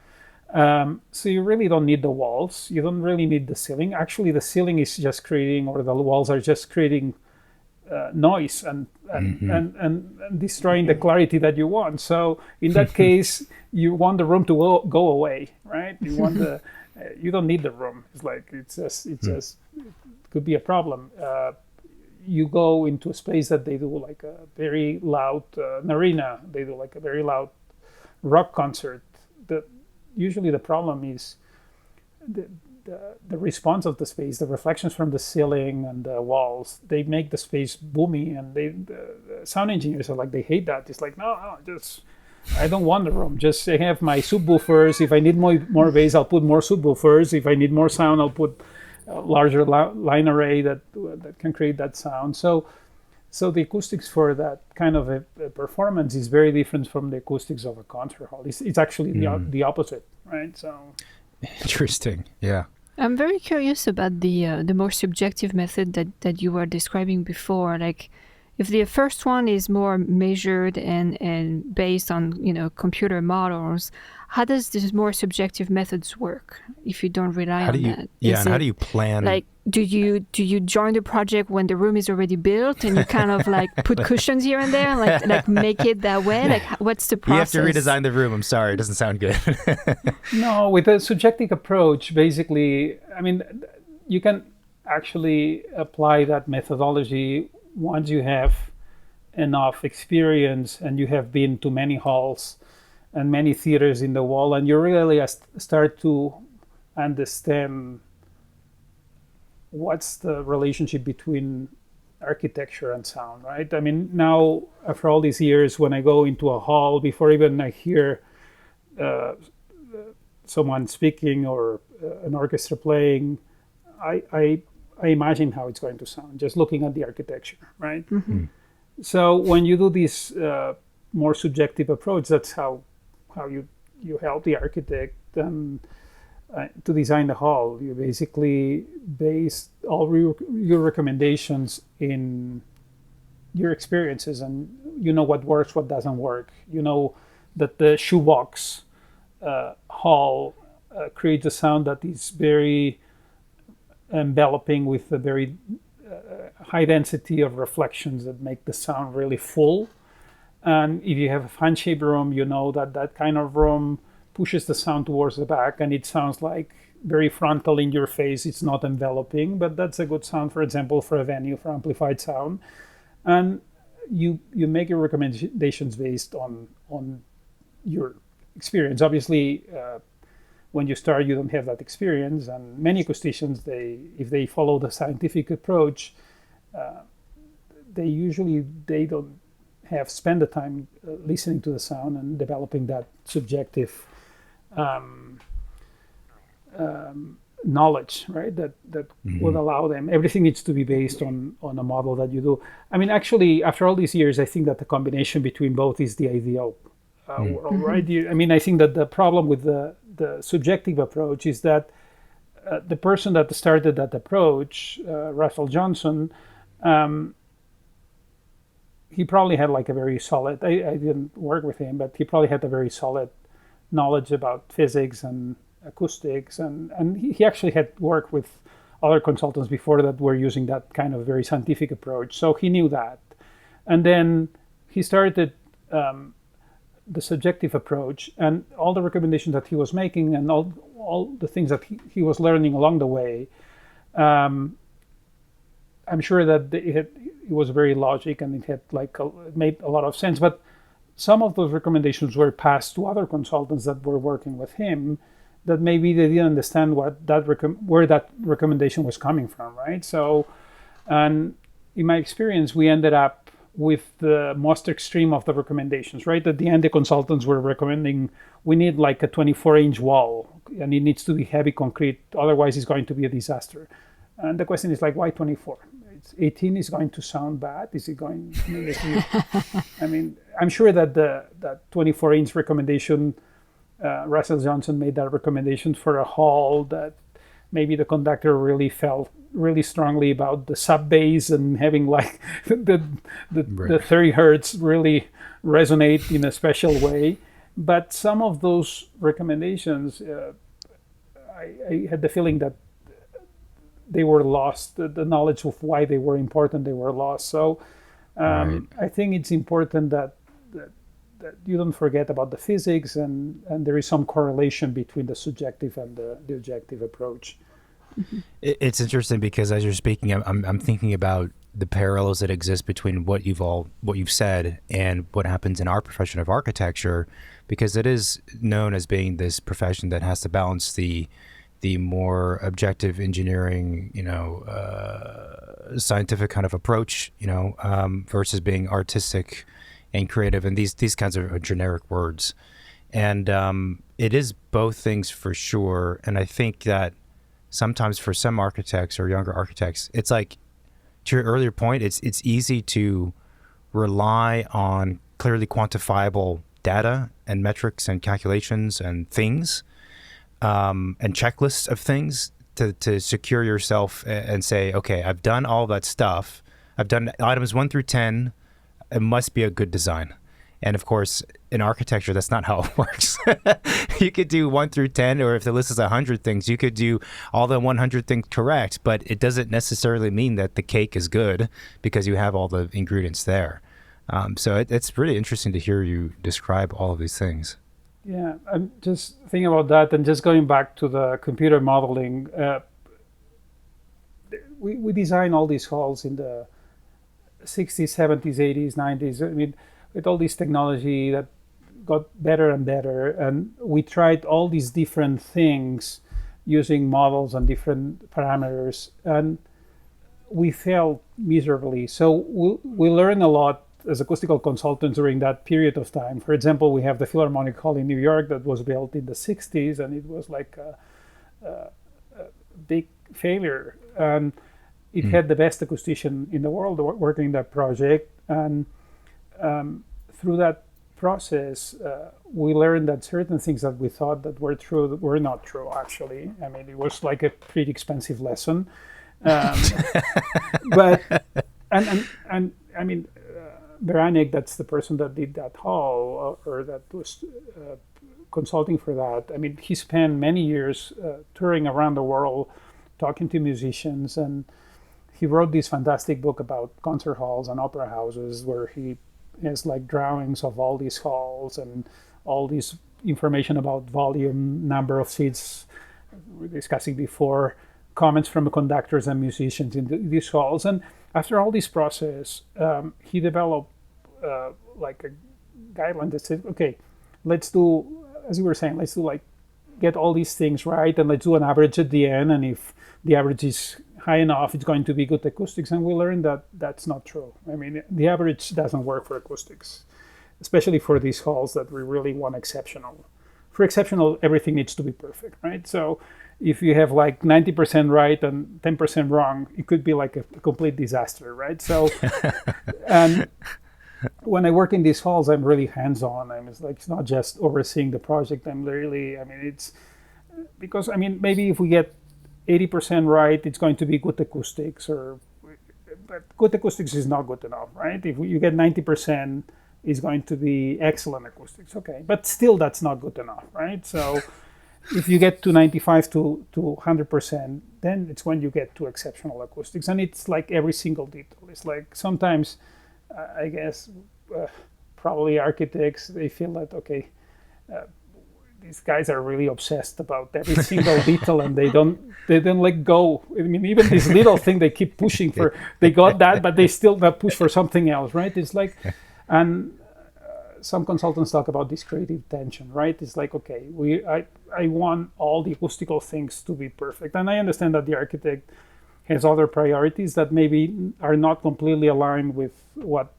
So you really don't need the walls. You don't really need the ceiling. Actually, the ceiling is just creating, or the walls are just creating noise and destroying the clarity that you want. So in that case, you want the room to go away, right? You want you don't need the room. It's like it could be a problem. You go into a space that they do like a very loud Marina. They do like a very loud rock concert. Usually the problem is the response of the space, the reflections from the ceiling and the walls. They make the space boomy, and the sound engineers are like, they hate that. It's like, no, just I don't want the room. Just I have my subwoofers. If I need more bass, I'll put more subwoofers. If I need more sound, I'll put a larger line array that can create that sound. So the acoustics for that kind of a performance is very different from the acoustics of a concert hall. It's actually the opposite, right? So interesting, yeah. I'm very curious about the more subjective method that you were describing before. Like, if the first one is more measured and based on computer models, how does this more subjective methods work if you don't rely on that? Yeah, and how do you plan? Like, do you join the project when the room is already built and you kind of like put cushions here and there, like make it that way? Like, what's the process? You have to redesign the room. I'm sorry, it doesn't sound good. No, with a subjective approach, basically, I mean, you can actually apply that methodology once you have enough experience and you have been to many halls and many theaters in the world, and you really start to understand what's the relationship between architecture and sound, right? I mean, now, after all these years, when I go into a hall, before even I hear someone speaking or an orchestra playing, I imagine how it's going to sound, just looking at the architecture, right? Mm-hmm. So when you do this more subjective approach, that's how you help the architect to design the hall. You basically base all your recommendations in your experiences, and you know what works, what doesn't work. You know that the shoebox hall creates a sound that is very enveloping, with a very high density of reflections that make the sound really full. And if you have a fan-shaped room, you know that kind of room pushes the sound towards the back, and it sounds like very frontal in your face. It's not enveloping, but that's a good sound, for example, for a venue, for amplified sound. And you make your recommendations based on your experience. Obviously, when you start, you don't have that experience, and many acousticians, if they follow the scientific approach, they don't have spent the time listening to the sound and developing that subjective knowledge, right? That would allow them. Everything needs to be based on a model that you do. I mean, actually, after all these years, I think that the combination between both is the ideal world, right? I think that the problem with the subjective approach is that the person that started that approach, Russell Johnson, he probably had like a very solid, I didn't work with him, but he probably had a very solid knowledge about physics and acoustics. And he actually had worked with other consultants before that were using that kind of very scientific approach. So he knew that. And then he started the subjective approach, and all the recommendations that he was making and all the things that he was learning along the way, I'm sure that it was very logic and it had it made a lot of sense. But some of those recommendations were passed to other consultants that were working with him, that maybe they didn't understand where that recommendation was coming from, right? So, and in my experience, we ended up with the most extreme of the recommendations, right? At the end, the consultants were recommending we need like a 24-inch wall, and it needs to be heavy concrete, otherwise it's going to be a disaster. And the question is like, why 24? 18 is going to sound bad. Is it going? I mean, I'm sure that that 24-inch recommendation, Russell Johnson made that recommendation for a hall that maybe the conductor really felt really strongly about the sub bass and having like the 30 hertz really resonate in a special way. But some of those recommendations, I had the feeling that they were lost. The knowledge of why they were important, they were lost. So I think it's important that you don't forget about the physics, and there is some correlation between the subjective and the objective approach. It's interesting because as you're speaking, I'm thinking about the parallels that exist between what you've said and what happens in our profession of architecture, because it is known as being this profession that has to balance the more objective engineering, scientific kind of approach, versus being artistic and creative, and these kinds of generic words. And it is both things for sure. And I think that sometimes for some architects or younger architects, it's like, to your earlier point, it's easy to rely on clearly quantifiable data and metrics and calculations and things, and checklists of things to secure yourself and say, okay, I've done all that stuff. I've done items 1 through 10. It must be a good design. And of course, in architecture, that's not how it works. You could do 1 through 10, or if the list is 100 things, you could do all the 100 things correct, but it doesn't necessarily mean that the cake is good because you have all the ingredients there. So it's really interesting to hear you describe all of these things. Yeah, I'm just thinking about that, and just going back to the computer modeling. We design all these halls in the 60s, 70s, 80s, 90s. I mean, with all this technology that got better and better, and we tried all these different things using models and different parameters, and we failed miserably. So we learned a lot as acoustical consultants during that period of time. For example, we have the Philharmonic Hall in New York that was built in the 60s, and it was like a big failure. And it had the best acoustician in the world working that project. And through that process, we learned that certain things that we thought that were true were not true, actually. I mean, it was like a pretty expensive lesson. But, and I mean, Beranek, that's the person that did that hall, or that was consulting for that. I mean, he spent many years touring around the world, talking to musicians, and he wrote this fantastic book about concert halls and opera houses, where he has like drawings of all these halls and all this information about volume, number of seats, we were discussing before, comments from the conductors and musicians in these halls. And after all this process, he developed like a guideline that said, okay, let's do, as you were saying, let's do like, get all these things right, and let's do an average at the end. And if the average is high enough, it's going to be good acoustics. And we learned that that's not true. I mean, the average doesn't work for acoustics, especially for these halls that we really want exceptional. For exceptional, everything needs to be perfect, right? So if you have like 90% right and 10% wrong, it could be like a complete disaster, right? So, and when I work in these halls, I'm really hands-on. It's not just overseeing the project. I'm really, I mean, it's because, I mean, maybe if we get 80% right, it's going to be good acoustics, but good acoustics is not good enough, right? If you get 90%, it's going to be excellent acoustics, okay, but still that's not good enough, right? So if you get to 95 to 100%, then it's when you get to exceptional acoustics, and it's like every single detail. It's like sometimes, I guess, probably architects, they feel that, okay, these guys are really obsessed about every single detail, and they don't let go. I mean, even this little thing they keep pushing for, they got that, but they still push for something else, right? It's like, and some consultants talk about this creative tension, right? It's like, okay, I want all the acoustical things to be perfect, and I understand that the architect has other priorities that maybe are not completely aligned with what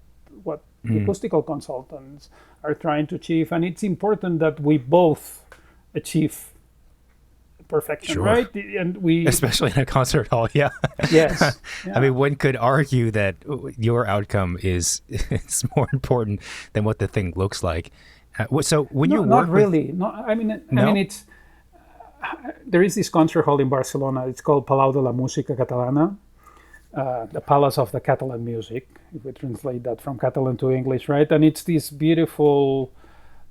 the acoustical consultants are trying to achieve, and it's important that we both achieve perfection, sure. Right? And we, especially in a concert hall, yeah. Yes. Yeah. I mean, one could argue that your outcome is more important than what the thing looks like. So when you work, not really. No, I mean, it's there is this concert hall in Barcelona. It's called Palau de la Música Catalana. The Palace of the Catalan Music, if we translate that from Catalan to English, right? And it's this beautiful,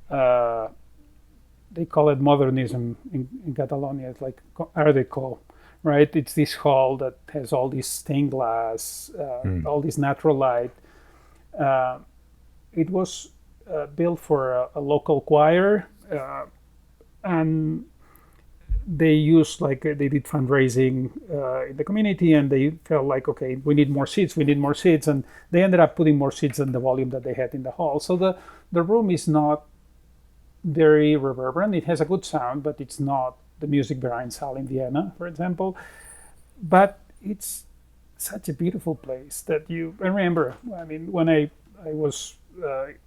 they call it modernism in Catalonia. It's like Art Deco, right? It's this hall that has all this stained glass, all this natural light. It was built for a local choir, and they used they did fundraising in the community, and they felt like, okay, we need more seats, and they ended up putting more seats than the volume that they had in the hall. So the room is not very reverberant. It has a good sound, but it's not the Music Vereinssaal in Vienna, for example. But it's such a beautiful place that I remember, I mean, when I was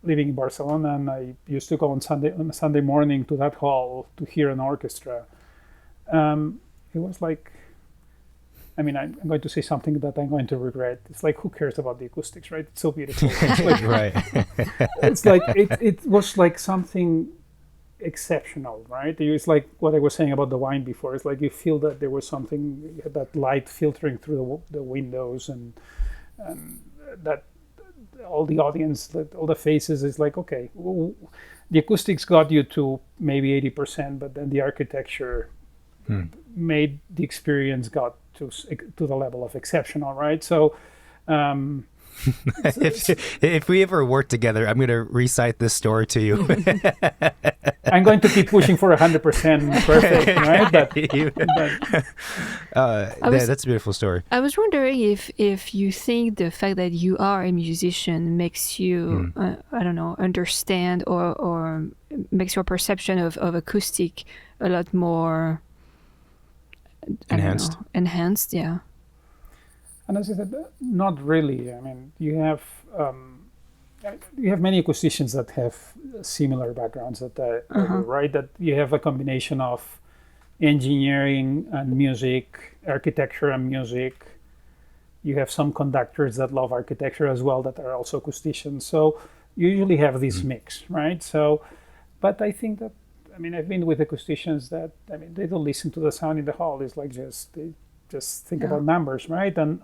living in Barcelona, and I used to go on a Sunday morning to that hall to hear an orchestra. It was like, I mean, I'm going to say something that I'm going to regret. It's like, who cares about the acoustics, right? It's so beautiful. It's like, right. It's like, it was like something exceptional, right? It's like what I was saying about the wine before. It's like you feel that there was something, that light filtering through the windows, and that all the audience, all the faces, is like, okay, the acoustics got you to maybe 80%, but then the architecture made the experience got to the level of exceptional, right? So if we ever work together, I'm going to recite this story to you. I'm going to keep pushing for 100% perfect, right? That's a beautiful story. I was wondering if you think the fact that you are a musician makes you, I don't know, understand or makes your perception of acoustic a lot more enhanced, yeah. And as I said, not really. I mean, you have many acousticians that have similar backgrounds right? That you have a combination of engineering and music, architecture and music. You have some conductors that love architecture as well that are also acousticians. So you usually have this mix, right? So, but I think that, I mean, I've been with acousticians that, I mean, they don't listen to the sound in the hall. It's like they just think about numbers, right? And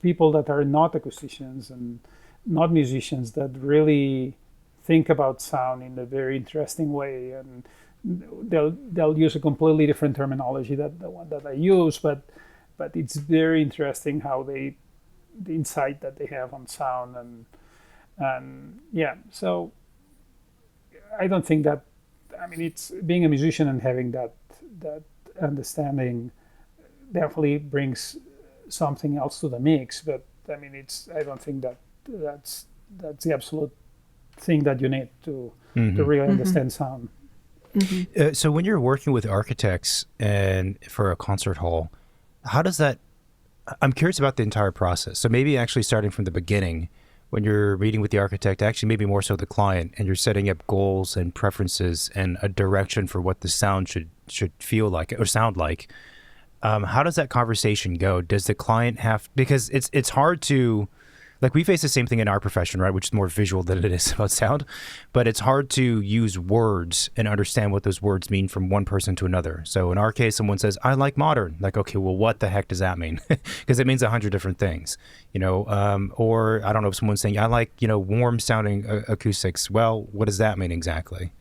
people that are not acousticians and not musicians that really think about sound in a very interesting way, and they'll use a completely different terminology than the one that I use, but it's very interesting how the insight that they have on sound, and yeah. So I don't think that, I mean, it's being a musician and having that understanding definitely brings something else to the mix, but I mean, I don't think that's the absolute thing that you need to really understand sound. So when you're working with architects and for a concert hall, how does that, I'm curious about the entire process. So maybe actually starting from the beginning, when you're meeting with the architect, actually maybe more so the client, and you're setting up goals and preferences and a direction for what the sound should feel like or sound like. How does that conversation go? Does the client have, because it's hard to like we face the same thing in our profession, right? Which is more visual than it is about sound, but it's hard to use words and understand what those words mean from one person to another. So in our case, someone says, I like modern. Like, okay, well, what the heck does that mean? Because it means 100 different things, you know, or I don't know if someone's saying, I like, you know, warm sounding acoustics. Well, what does that mean exactly?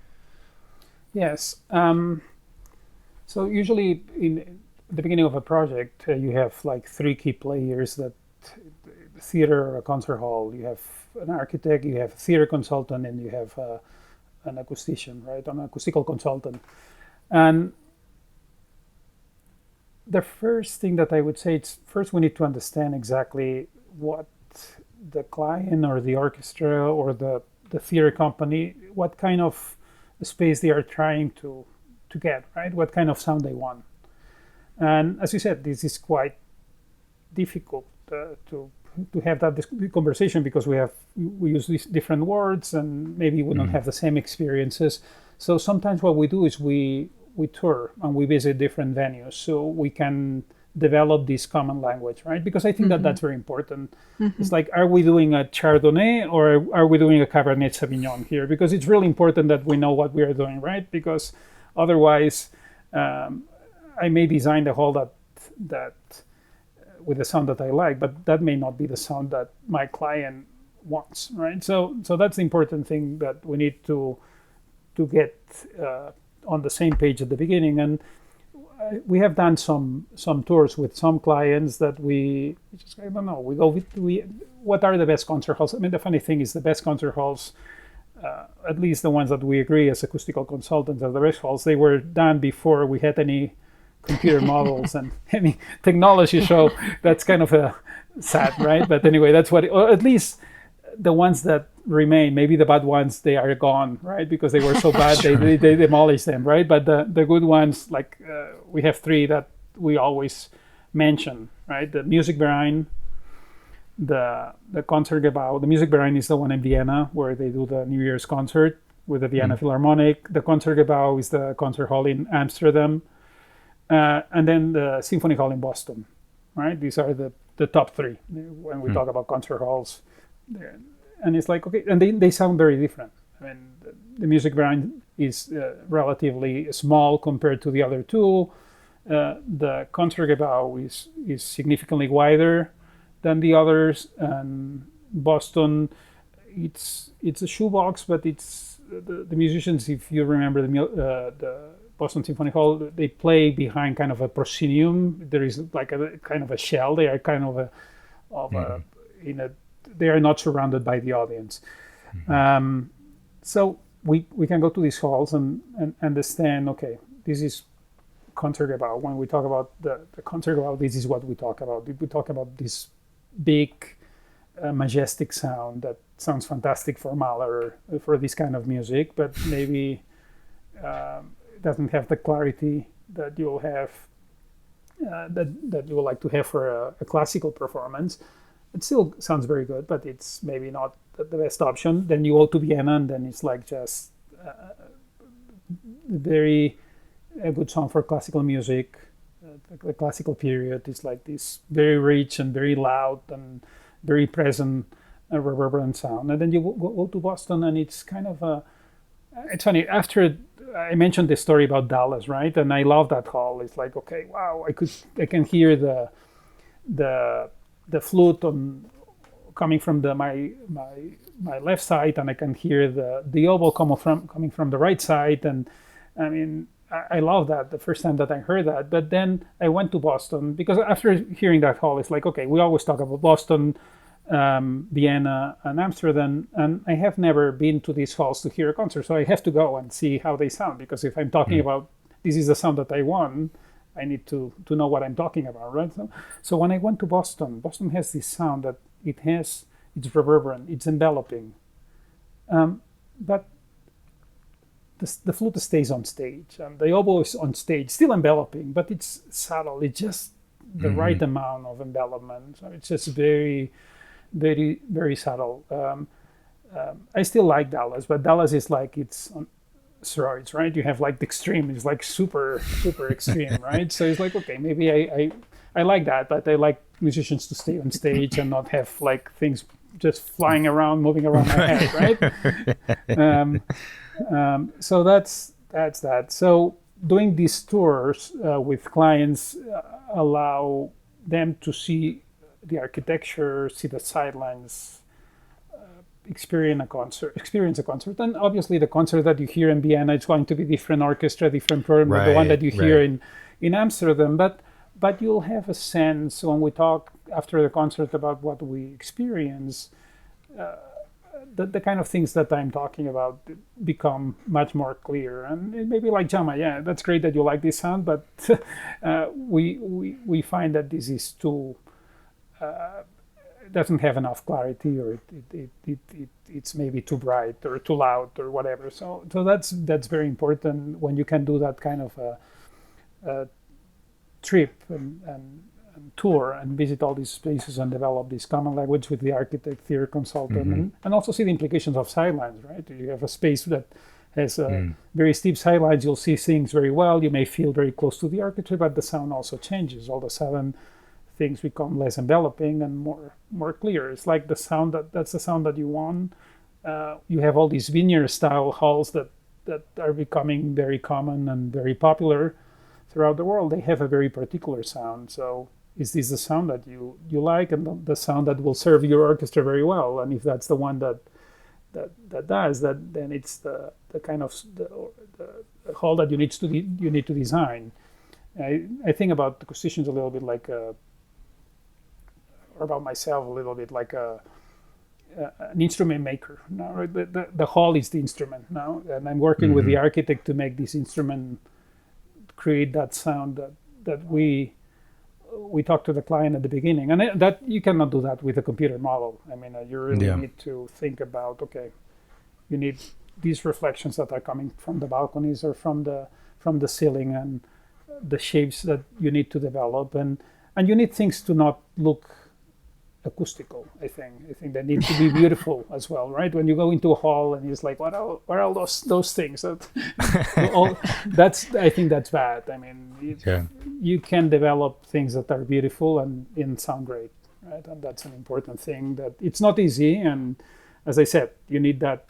Yes. So usually in the beginning of a project, you have like 3 key players: that theater or a concert hall, you have an architect, you have a theater consultant, and you have an acoustician, right? An acoustical consultant. And the first thing that I would say is, first we need to understand exactly what the client or the orchestra or the theater company, what kind of space they are trying to get, right? What kind of sound they want. And as you said, this is quite difficult to have that conversation, because we use these different words and maybe we don't have the same experiences. So sometimes what we do is we tour and we visit different venues so we can develop this common language, right? Because I think that that's very important. It's like, are we doing a Chardonnay or are we doing a Cabernet Sauvignon here? Because it's really important that we know what we are doing, right? Because otherwise, I may design the hall that with the sound that I like, but that may not be the sound that my client wants, right? So that's the important thing, that we need to get on the same page at the beginning. And we have done some tours with some clients that we just, I don't know, we go with, what are the best concert halls? I mean, the funny thing is the best concert halls, at least the ones that we agree as acoustical consultants are the best halls, they were done before we had any computer models and any technology. So that's kind of a sad, right? But anyway, that's what, or at least the ones that remain. Maybe the bad ones, they are gone, right? Because they were so bad, sure. they demolished them, right? But the good ones, like we have 3 that we always mention, right? The Music Verein, the Concertgebouw. The Music Verein is the one in Vienna where they do the New Year's concert with the Vienna Philharmonic. The Concertgebouw is the concert hall in Amsterdam. And then the Symphony Hall in Boston, right? These are the top 3 when we talk about concert halls. And it's like, okay, and they sound very different. I mean, the Music Verein is relatively small compared to the other 2. The Concertgebouw is significantly wider than the others. And Boston, it's a shoebox, but it's the musicians, if you remember the Boston Symphony Hall, they play behind kind of a proscenium. There is like a kind of a shell. They are kind of they are not surrounded by the audience. So we can go to these halls and understand, okay, this is Concertgebouw. When we talk about the Concertgebouw, this is what we talk about. We talk about this big, majestic sound that sounds fantastic for Mahler, for this kind of music, but maybe doesn't have the clarity that you'll have, that you would like to have for a classical performance. It still sounds very good, but it's maybe not the best option. Then you go to Vienna, and then it's like just a good song for classical music. The classical period is like this very rich and very loud and very present, reverberant sound. And then you go to Boston, and it's kind of it's funny. After I mentioned the story about Dallas, right? And I love that hall. It's like, okay, wow, I can hear the flute coming from my left side, and I can hear the oboe coming from the right side. And I mean, I love that the first time that I heard that. But then I went to Boston, because after hearing that hall, it's like, okay, we always talk about Boston, Vienna, and Amsterdam, and I have never been to these halls to hear a concert, so I have to go and see how they sound, because if I'm talking about this is the sound that I want, I need to know what I'm talking about, right? So when I went to Boston has this sound that it's reverberant, it's enveloping, but the flute stays on stage, and the oboe is on stage, still enveloping, but it's subtle. It's just the right amount of envelopment. So it's just very, very, very subtle. I still like Dallas, but Dallas is like, it's on steroids, right? You have like the extreme, it's like super, super extreme, right? So it's like, okay, maybe I like that, but I like musicians to stay on stage and not have like things just flying around, moving around my head, right? So that's that. So doing these tours with clients allow them to see the architecture, see the sidelines, experience a concert. And obviously the concert that you hear in Vienna is going to be different orchestra, different program than the one that you hear in Amsterdam. But you'll have a sense when we talk after the concert about what we experience, the kind of things that I'm talking about become much more clear. And it may be like, Jaume, yeah, that's great that you like this sound, but we find that this is too doesn't have enough clarity, or it's maybe too bright or too loud or whatever. So that's very important when you can do that kind of a trip and tour and visit all these spaces and develop this common language with the architect, theory consultant, and also see the implications of sidelines, right? You have a space that has very steep sidelines, you'll see things very well, you may feel very close to the architecture, but the sound also changes. All of a sudden, things become less enveloping and more clear. It's like the sound that's the sound that you want. You have all these vineyard-style halls that are becoming very common and very popular throughout the world. They have a very particular sound. So is this the sound that you like, and the sound that will serve your orchestra very well? And if that's the one that does that, then it's the kind of the hall that you need to design. I think about acousticians a little bit like or about myself a little bit like an instrument maker. Now, right? The hall is the instrument now, and I'm working with the architect to make this instrument create that sound that we talk to the client at the beginning, and that you cannot do that with a computer model. I mean, you really need to think about, okay, you need these reflections that are coming from the balconies or from the ceiling, and the shapes that you need to develop, and you need things to not look acoustical. I think they need to be beautiful as well, right? When you go into a hall and it's like, what are all those things? I think that's bad. I mean, you can develop things that are beautiful and sound great, right? And that's an important thing. That it's not easy, and as I said, you need that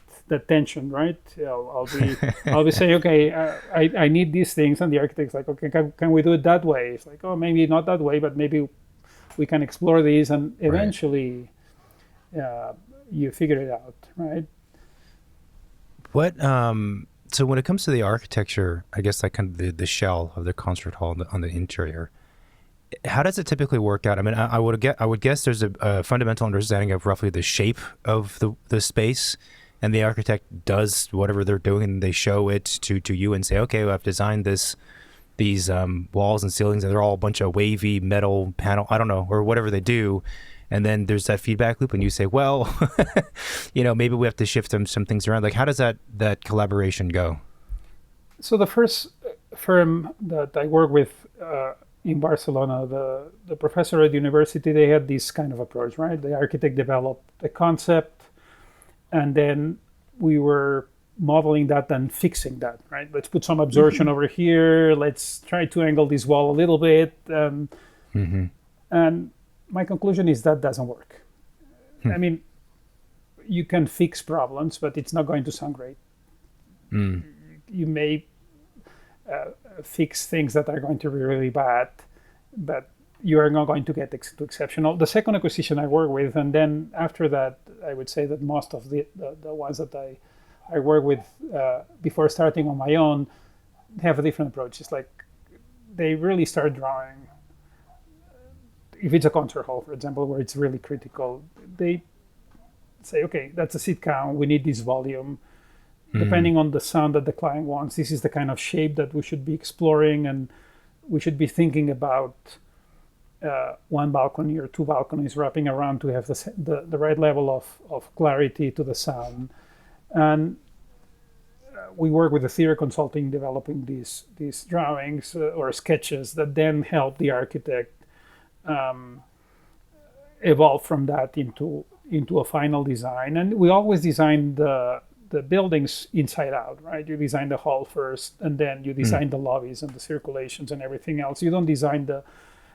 tension, right? I'll be saying, okay, I need these things, and the architect's like, okay, can we do it that way? It's like, oh, maybe not that way, but maybe we can explore these, and eventually you figure it out, right? What so when it comes to the architecture, I guess like kind of the shell of the concert hall on the interior, how does it typically work out? I mean, I would guess there's a fundamental understanding of roughly the shape of the space, and the architect does whatever they're doing, and they show it to you and say, okay, well, I've designed these walls and ceilings, and they're all a bunch of wavy metal panel, I don't know, or whatever they do. And then there's that feedback loop, and you say, well, maybe we have to shift some things around. Like, how does that collaboration go? So the first firm that I work with in Barcelona, the professor at the university, they had this kind of approach, right? The architect developed a concept, and then we were modeling that and fixing that, right? Let's put some absorption over here. Let's try to angle this wall a little bit. And my conclusion is that doesn't work. I mean, you can fix problems, but it's not going to sound great. You may fix things that are going to be really bad, but you are not going to get to exceptional. The second acoustician I work with, and then after that, I would say that most of the ones that I work with before starting on my own have a different approach. It's like they really start drawing. If it's a concert hall, for example, where it's really critical, they say, okay, that's a seat count. We need this volume. Depending on the sound that the client wants, this is the kind of shape that we should be exploring, and we should be thinking about one balcony or two balconies wrapping around to have the right level of clarity to the sound. And we work with the theory consulting developing these drawings or sketches that then help the architect evolve from that into a final design. And we always design the buildings inside out, right? You design the hall first, and then you design the lobbies and the circulations and everything else. You don't design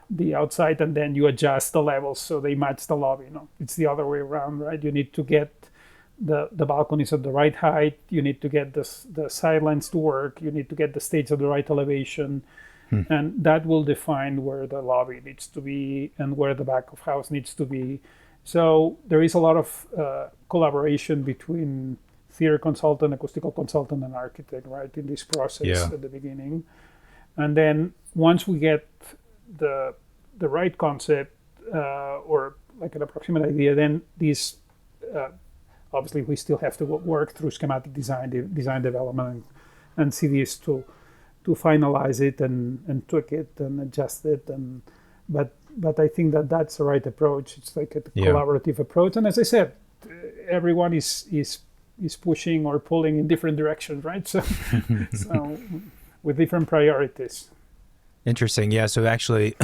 the outside, and then you adjust the levels so they match the lobby. It's the other way around, right? You need to get the balconies at the right height. You need to get the sidelines to work. You need to get the stage at the right elevation. And that will define where the lobby needs to be and where the back of house needs to be. So there is a lot of collaboration between theater consultant, acoustical consultant, and architect, right, in this process at the beginning. And then once we get the right concept or like an approximate idea, then these obviously we still have to work through schematic design development and see this to finalize it and tweak it and adjust it. But I think that's the right approach. It's like a collaborative approach. And as I said, everyone is pushing or pulling in different directions, right? So with different priorities. Interesting. Yeah. So actually,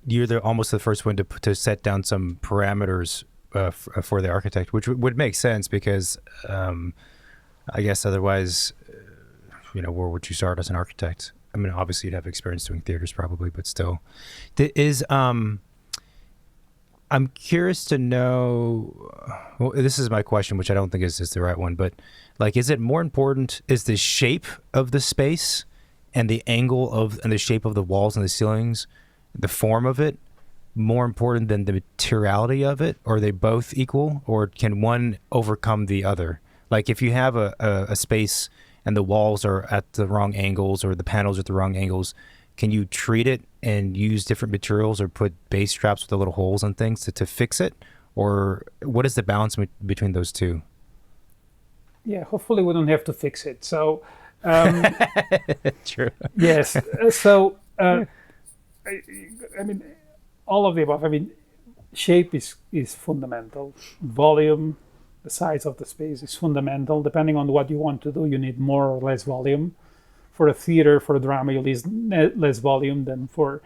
you're almost the first one to set down some parameters for the architect, which would make sense because I guess otherwise, where would you start as an architect? I mean, obviously you'd have experience doing theaters probably, but still. I'm curious to know, well, this is my question, which I don't think is the right one, but like, is it more important, is the shape of the space and the angle and the shape of the walls and the ceilings, the form of it, more important than the materiality of it? Or are they both equal, or can one overcome the other? Like if you have a space and the walls are at the wrong angles or the panels are at the wrong angles, can you treat it and use different materials or put bass traps with the little holes and things to fix it? Or what is the balance between those two? Yeah, hopefully we don't have to fix it. So, True. Yes. So, I mean, all of the above. I mean, shape is fundamental. Volume, the size of the space is fundamental. Depending on what you want to do, you need more or less volume. For a theater, for a drama, you need less volume than for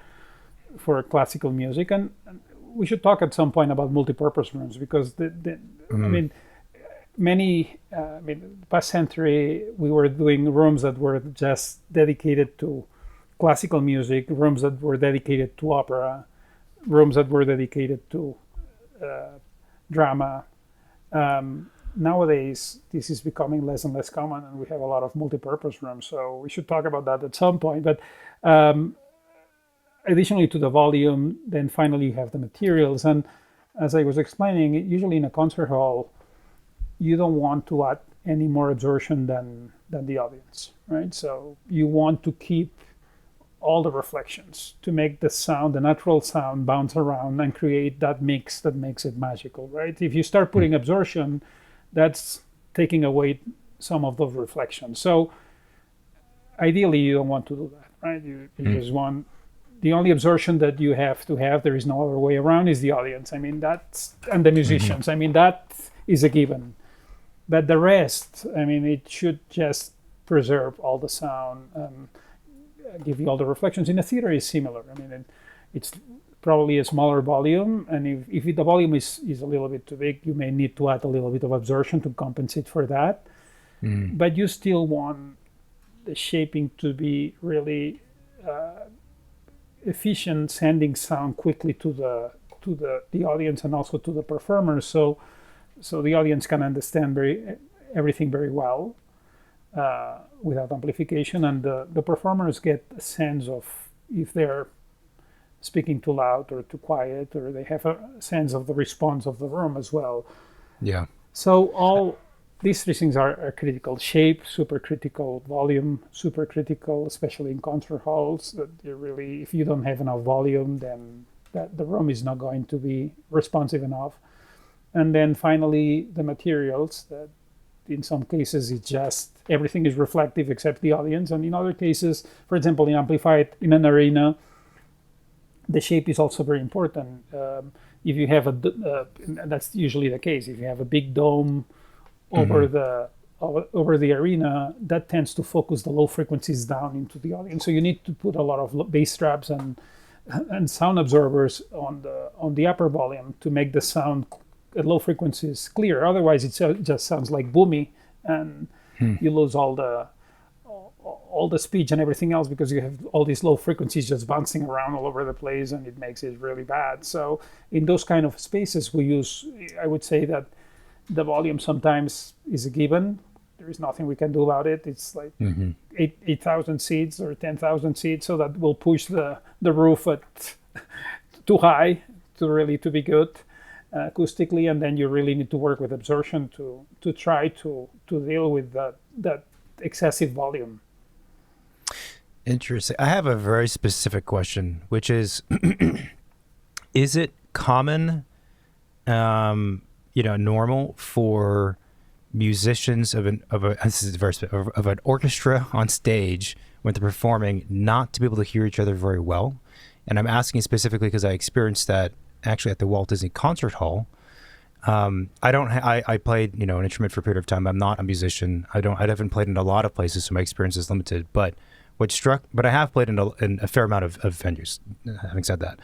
classical music. And we should talk at some point about multipurpose rooms because I mean, past century we were doing rooms that were just dedicated to classical music, rooms that were dedicated to opera, rooms that were dedicated to drama. Nowadays, this is becoming less and less common, and we have a lot of multipurpose rooms. So we should talk about that at some point. But additionally to the volume, then finally you have the materials. And as I was explaining, usually in a concert hall, you don't want to add any more absorption than the audience, right? So you want to keep all the reflections to make the sound, the natural sound, bounce around and create that mix that makes it magical, right? If you start putting absorption, that's taking away some of those reflections. So ideally, you don't want to do that, right? You just want the only absorption that you have to have, there is no other way around, is the audience. I mean, and the musicians. I mean, that is a given. But the rest, I mean, it should just preserve all the sound and give you all the reflections. In a theater is similar. I mean, it's probably a smaller volume, and if the volume is a little bit too big, you may need to add a little bit of absorption to compensate for that. But you still want the shaping to be really efficient, sending sound quickly to the audience and also to the performers, so the audience can understand everything very well without amplification, and the performers get a sense of if they're speaking too loud or too quiet, or they have a sense of the response of the room as well. Yeah. So all these three things are critical. Shape, super critical. Volume, super critical, especially in concert halls. That you really, if you don't have enough volume, then the room is not going to be responsive enough. And then finally, the materials, that in some cases it's just everything is reflective except the audience. And in other cases, for example, in an arena, the shape is also very important. If you have that's usually the case. If you have a big dome over the arena, that tends to focus the low frequencies down into the audience. So you need to put a lot of bass traps and sound absorbers on the upper volume to make the sound at low frequencies clear. Otherwise, it just sounds like boomy, and you lose all all the speech and everything else, because you have all these low frequencies just bouncing around all over the place, and it makes it really bad. So in those kind of spaces, I would say that the volume sometimes is a given. There is nothing we can do about it. It's like 8,000 seats or 10,000 seats, so that will push the roof at too high to be good acoustically, and then you really need to work with absorption to try to deal with that excessive volume. Interesting. I have a very specific question, which is it common, normal for musicians of an orchestra on stage when they're performing not to be able to hear each other very well? And I'm asking specifically because I experienced that actually at the Walt Disney Concert Hall. I played, an instrument for a period of time. I'm not a musician. I haven't played in a lot of places, so my experience is limited. But I have played in a fair amount of venues, having said that.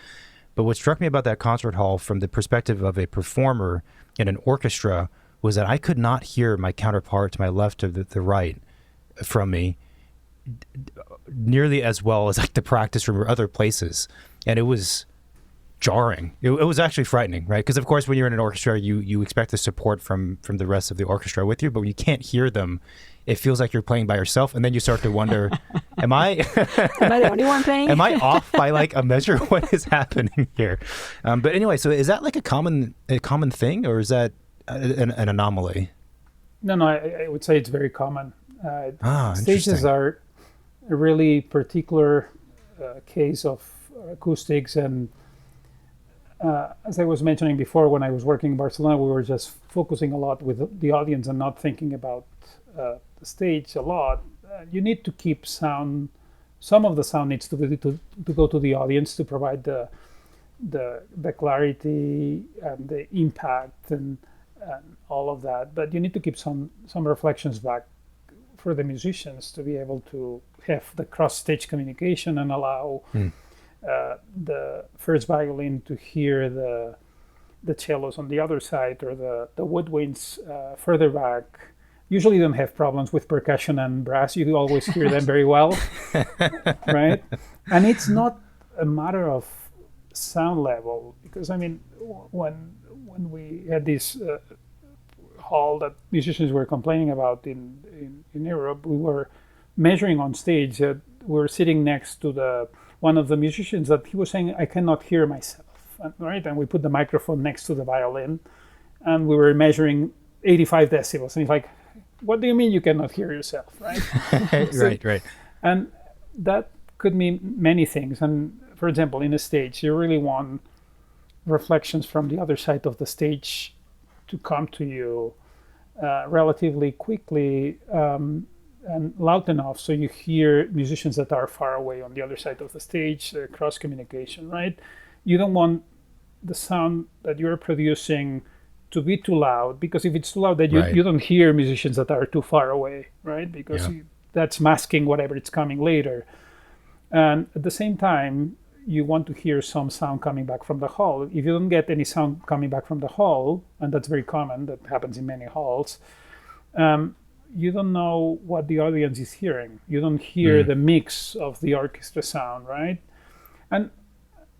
But what struck me about that concert hall from the perspective of a performer in an orchestra was that I could not hear my counterpart to my left or the right from me nearly as well as like the practice room or other places. And it was jarring. It was actually frightening, right? Because of course, when you're in an orchestra, you expect the support from the rest of the orchestra with you, but when you can't hear them, it feels like you're playing by yourself, and then you start to wonder, am I the only one playing? Am I off by like a measure? What is happening here? But anyway, so is that like a common thing, or is that an anomaly? No, I would say it's very common. Stages interesting. are a really particular case of acoustics, and as I was mentioning before, when I was working in Barcelona, we were just focusing a lot with the audience and not thinking about the stage a lot. You need to keep sound. Some of the sound needs to go to the audience to provide the clarity and the impact and all of that. But you need to keep some reflections back for the musicians to be able to have the cross-stage communication and allow the first violin to hear the cellos on the other side, or the woodwinds further back. Usually you don't have problems with percussion and brass. You always hear them very well, right? And it's not a matter of sound level, because I mean, when we had this hall that musicians were complaining about in Europe, we were measuring on stage. We were sitting next to one of the musicians that he was saying, I cannot hear myself, right? And we put the microphone next to the violin, and we were measuring 85 decibels. And he's like, what do you mean you cannot hear yourself, right? Right. And that could mean many things. And for example, in a stage, you really want reflections from the other side of the stage to come to you relatively quickly and loud enough so you hear musicians that are far away on the other side of the stage, cross communication, right? You don't want the sound that you're producing to be too loud, because if it's too loud, then you don't hear musicians that are too far away, right? Because that's masking whatever it's coming later. And at the same time, you want to hear some sound coming back from the hall. If you don't get any sound coming back from the hall, and that's very common, that happens in many halls, you don't know what the audience is hearing. You don't hear the mix of the orchestra sound, right? And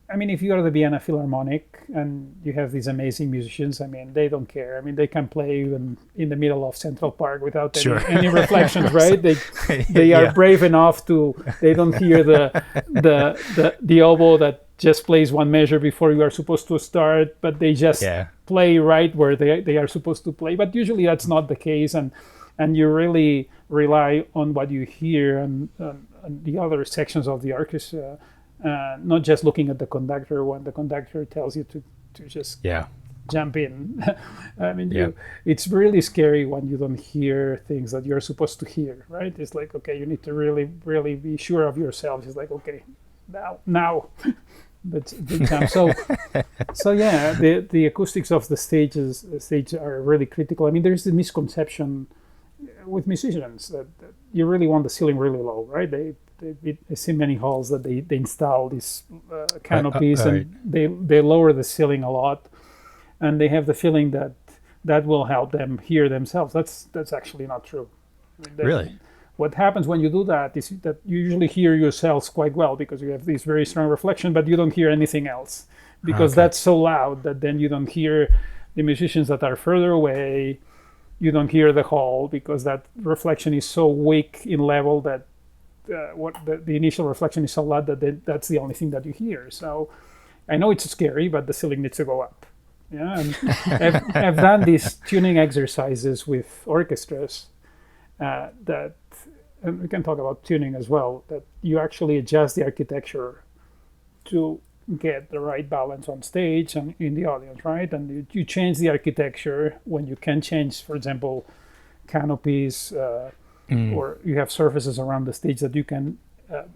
I mean, if you are the Vienna Philharmonic and you have these amazing musicians, I mean, they don't care. I mean, they can play even in the middle of Central Park without any reflections, right? They are brave enough they don't hear the oboe that just plays one measure before you are supposed to start, but they just play right where they are supposed to play. But usually that's not the case, and you really rely on what you hear and the other sections of the orchestra. Not just looking at the conductor when the conductor tells you to just jump in. I mean, it's really scary when you don't hear things that you're supposed to hear, right? It's like, okay, you need to really, really be sure of yourself. It's like, okay, now. But big time. So yeah, the acoustics of the stage are really critical. I mean, there's the misconception with musicians that you really want the ceiling really low, right? I see many halls that they install these canopies and they lower the ceiling a lot, and they have the feeling that will help them hear themselves. That's actually not true. Really? what happens when you do that is that you usually hear yourselves quite well because you have this very strong reflection, but you don't hear anything else because that's so loud that then you don't hear the musicians that are further away. You don't hear the hall because that reflection is so weak in level that the initial reflection is so loud that that's the only thing that you hear. So I know it's scary, but the ceiling needs to go up. Yeah, and I've done these tuning exercises with orchestras that, and we can talk about tuning as well, that you actually adjust the architecture to get the right balance on stage and in the audience, right? And you change the architecture when you can change, for example, canopies, or you have surfaces around the stage that you can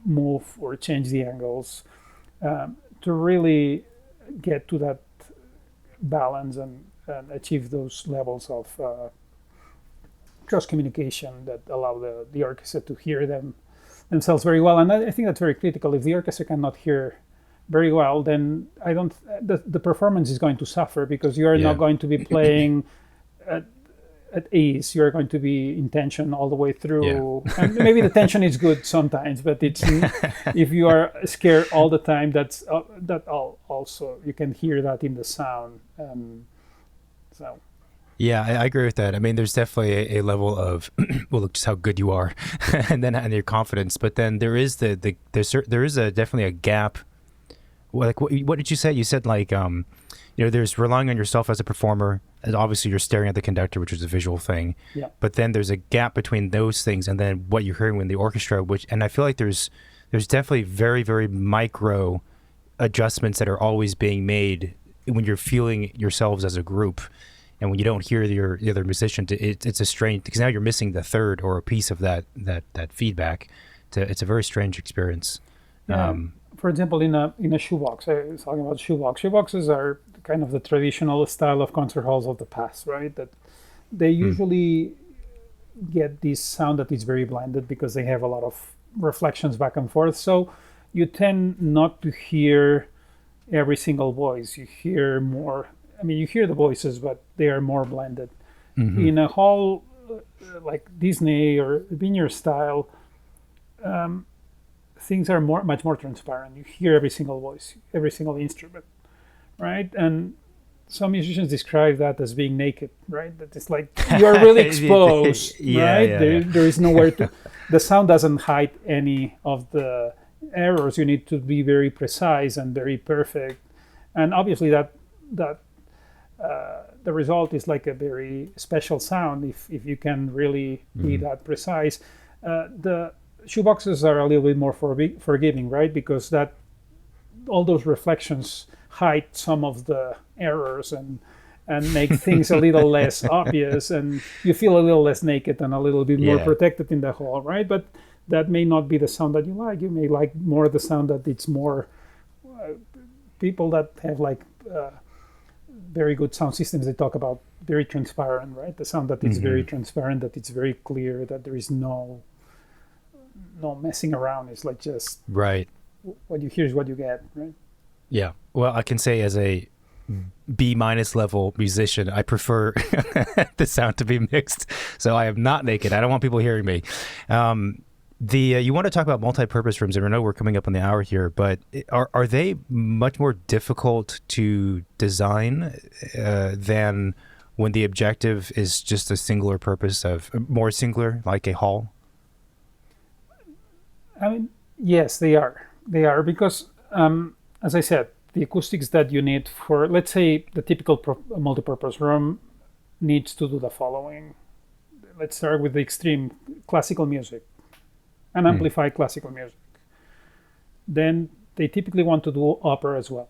move or change the angles to really get to that balance and achieve those levels of cross communication that allow the orchestra to hear themselves very well. And I think that's very critical. If the orchestra cannot hear very well, then the performance is going to suffer because you are not going to be playing at ease. You're going to be in tension all the way through. And maybe the tension is good sometimes, but it's if you are scared all the time, also you can hear that in the sound. So. Yeah, I agree with that. I mean, there's definitely a level of, well, look just how good you are, and your confidence. But then there is definitely a gap. Like, what did you say? You said like, there's relying on yourself as a performer, and obviously you're staring at the conductor, which is a visual thing. Yeah. But then there's a gap between those things and then what you're hearing in the orchestra, and I feel like there's definitely very, very micro adjustments that are always being made when you're feeling yourselves as a group. And when you don't hear the other musician, it's a strange, because now you're missing the third or a piece of that feedback. It's a very strange experience. Yeah. For example, in a shoebox, I was talking about shoebox. Shoeboxes are kind of the traditional style of concert halls of the past, right? That they usually get this sound that is very blended because they have a lot of reflections back and forth. So you tend not to hear every single voice. You hear more. I mean, you hear the voices, but they are more blended. Mm-hmm. In a hall like Disney or Vineyard style, things are much more transparent. You hear every single voice, every single instrument, right? And some musicians describe that as being naked, right? That it's like you are really exposed, right? There is nowhere to. The sound doesn't hide any of the errors. You need to be very precise and very perfect, and obviously that the result is like a very special sound if you can really be that precise. The shoeboxes are a little bit more forgiving, right? Because that all those reflections hide some of the errors and make things a little less obvious, and you feel a little less naked and a little bit more protected in the hall, right? But that may not be the sound that you like. You may like more the sound that it's more people that have like very good sound systems. They talk about very transparent, right? The sound that is very transparent, that it's very clear, that there is no messing around. It's like just right. What you hear is what you get, right? Yeah. Well, I can say as a B- level musician, I prefer the sound to be mixed. So I am not naked. I don't want people hearing me. You want to talk about multi-purpose rooms, and I know we're coming up on the hour here, but are they much more difficult to design than when the objective is just a singular purpose of more singular, like a hall? I mean, yes, they are. They are because, as I said, the acoustics that you need for, let's say, the typical multipurpose room needs to do the following. Let's start with the extreme classical music and amplify classical music. Then they typically want to do opera as well.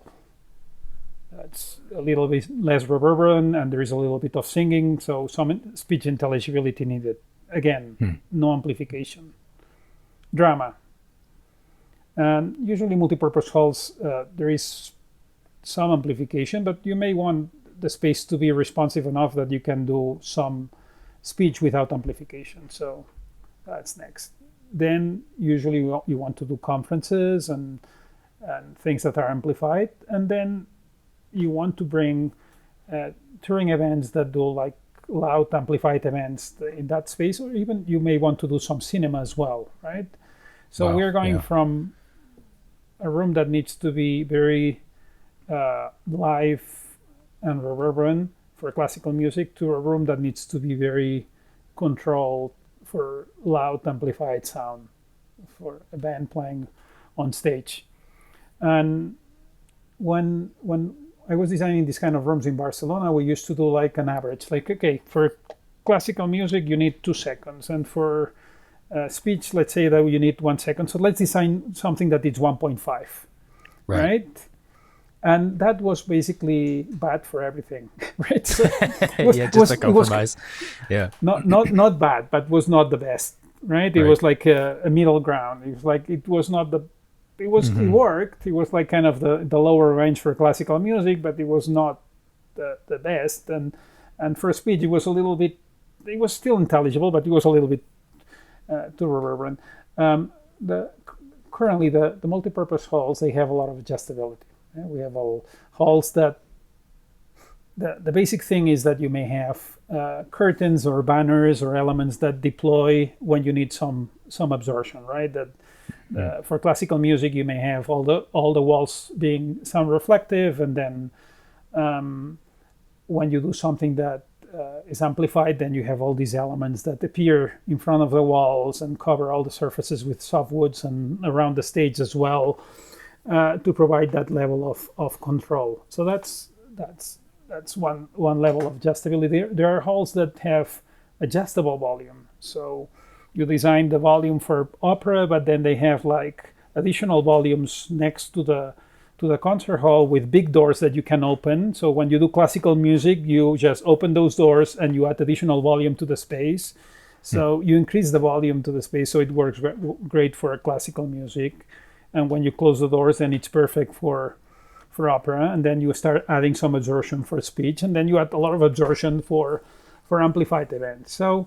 It's a little bit less reverberant and there is a little bit of singing, so some speech intelligibility needed. Again, no amplification. Drama. And usually multipurpose halls, there is some amplification, but you may want the space to be responsive enough that you can do some speech without amplification. So that's next. Then usually you want to do conferences and things that are amplified. And then you want to bring touring events that do like loud amplified events in that space, or even you may want to do some cinema as well, right? So Wow, we're going yeah. from a room that needs to be very live and reverberant for classical music to a room that needs to be very controlled for loud amplified sound for a band playing on stage. And when I was designing these kind of rooms in Barcelona, we used to do like an average, like, okay, for classical music you need 2 seconds, and for speech, let's say that you need 1 second, so let's design something that is 1.5, right? And that was basically bad for everything, right? So just a compromise. Not bad, but was not the best, right? It was like a middle ground. It was like, it was not the, it was, it worked. It was like kind of the lower range for classical music, but it was not the best. And for speech, it was a little bit, it was still intelligible, but it was a little bit too reverberant. Currently, the multipurpose halls, they have a lot of adjustability. We have all halls that the basic thing is that you may have curtains or banners or elements that deploy when you need some absorption, right? That for classical music you may have all the walls being sound reflective, and then when you do something that is amplified, then you have all these elements that appear in front of the walls and cover all the surfaces with softwoods and around the stage as well. To provide that level of control. So that's one level of adjustability. There are halls that have adjustable volume. So you design the volume for opera, but then they have like additional volumes next to the concert hall with big doors that you can open. So when you do classical music, you just open those doors and you add additional volume to the space. So you increase the volume to the space, so it works great for classical music. And when you close the doors, then it's perfect for opera. And then you start adding some absorption for speech, and then you add a lot of absorption for amplified events. So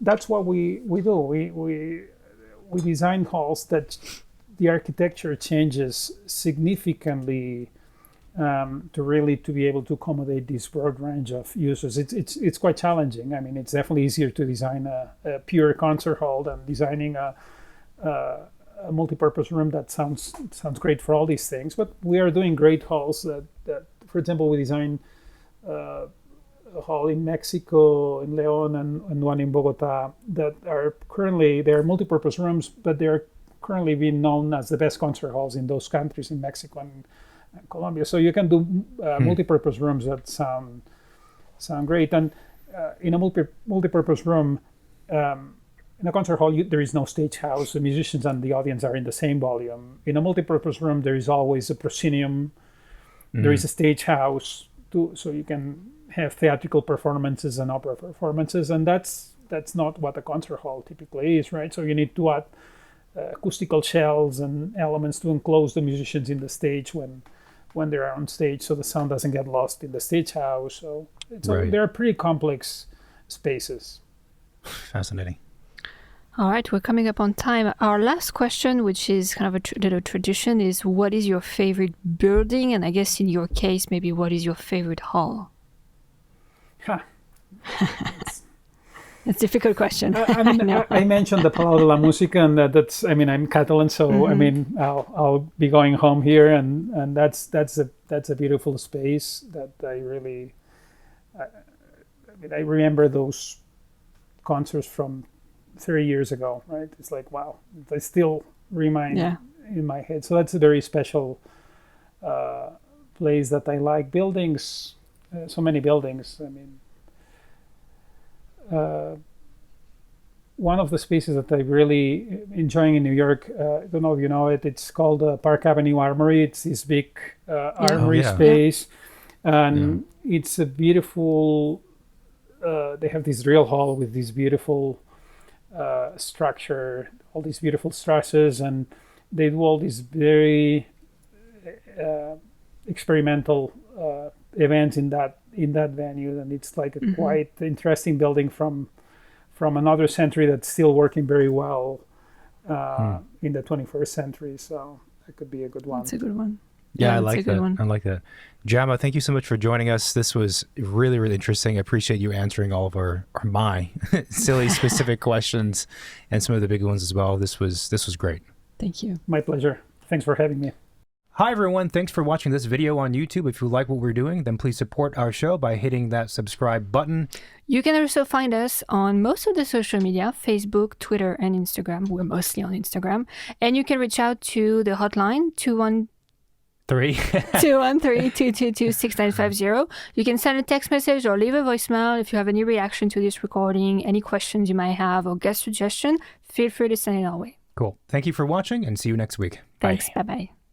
that's what we do. We design halls that the architecture changes significantly to be able to accommodate this broad range of users. It's quite challenging. I mean, it's definitely easier to design a pure concert hall than designing a multi-purpose room that sounds great for all these things. But we are doing great halls that for example, we designed a hall in Mexico, in León, and one in Bogota that are currently, they're multi-purpose rooms, but they're currently being known as the best concert halls in those countries, in Mexico and Colombia. So you can do multi-purpose rooms that sound great. And in a multi-purpose room, in a concert hall, there is no stage house. The musicians and the audience are in the same volume. In a multipurpose room, there is always a proscenium. There is a stage house, so you can have theatrical performances and opera performances. And that's not what a concert hall typically is, right? So you need to add acoustical shells and elements to enclose the musicians in the stage when they're on stage, so the sound doesn't get lost in the stage house. So they're pretty complex spaces. Fascinating. All right, we're coming up on time. Our last question, which is kind of a little tradition, is what is your favorite building? And I guess in your case, maybe what is your favorite hall? It's a difficult question. I mentioned the Palau de la Música, and that's, I mean, I'm Catalan, so I mean, I'll be going home here, and that's a beautiful space that I really, I remember those concerts from 30 years ago, right? It's like, wow, they still remain in my head. So that's a very special place that I like. Buildings, so many buildings. I mean, one of the spaces that I'm really enjoying in New York, I don't know if you know it, it's called Park Avenue Armory. It's this big armory space. And it's a beautiful, they have this real hall with this beautiful structure, all these beautiful trusses, and they do all these very experimental events in that venue, and it's like a quite interesting building from another century that's still working very well in the 21st century. So that could be a good one. That's a good one. Yeah, I like that. I like that. Jaume, thank you so much for joining us. This was really, really interesting. I appreciate you answering all of my silly specific questions and some of the big ones as well. This was great. Thank you. My pleasure. Thanks for having me. Hi, everyone. Thanks for watching this video on YouTube. If you like what we're doing, then please support our show by hitting that subscribe button. You can also find us on most of the social media, Facebook, Twitter, and Instagram. We're mostly on Instagram. And you can reach out to the hotline, 213-222-6950. You can send a text message or leave a voicemail. If you have any reaction to this recording, any questions you might have, or guest suggestion, feel free to send it our way. Cool. Thank you for watching, and see you next week. Thanks. Bye-bye.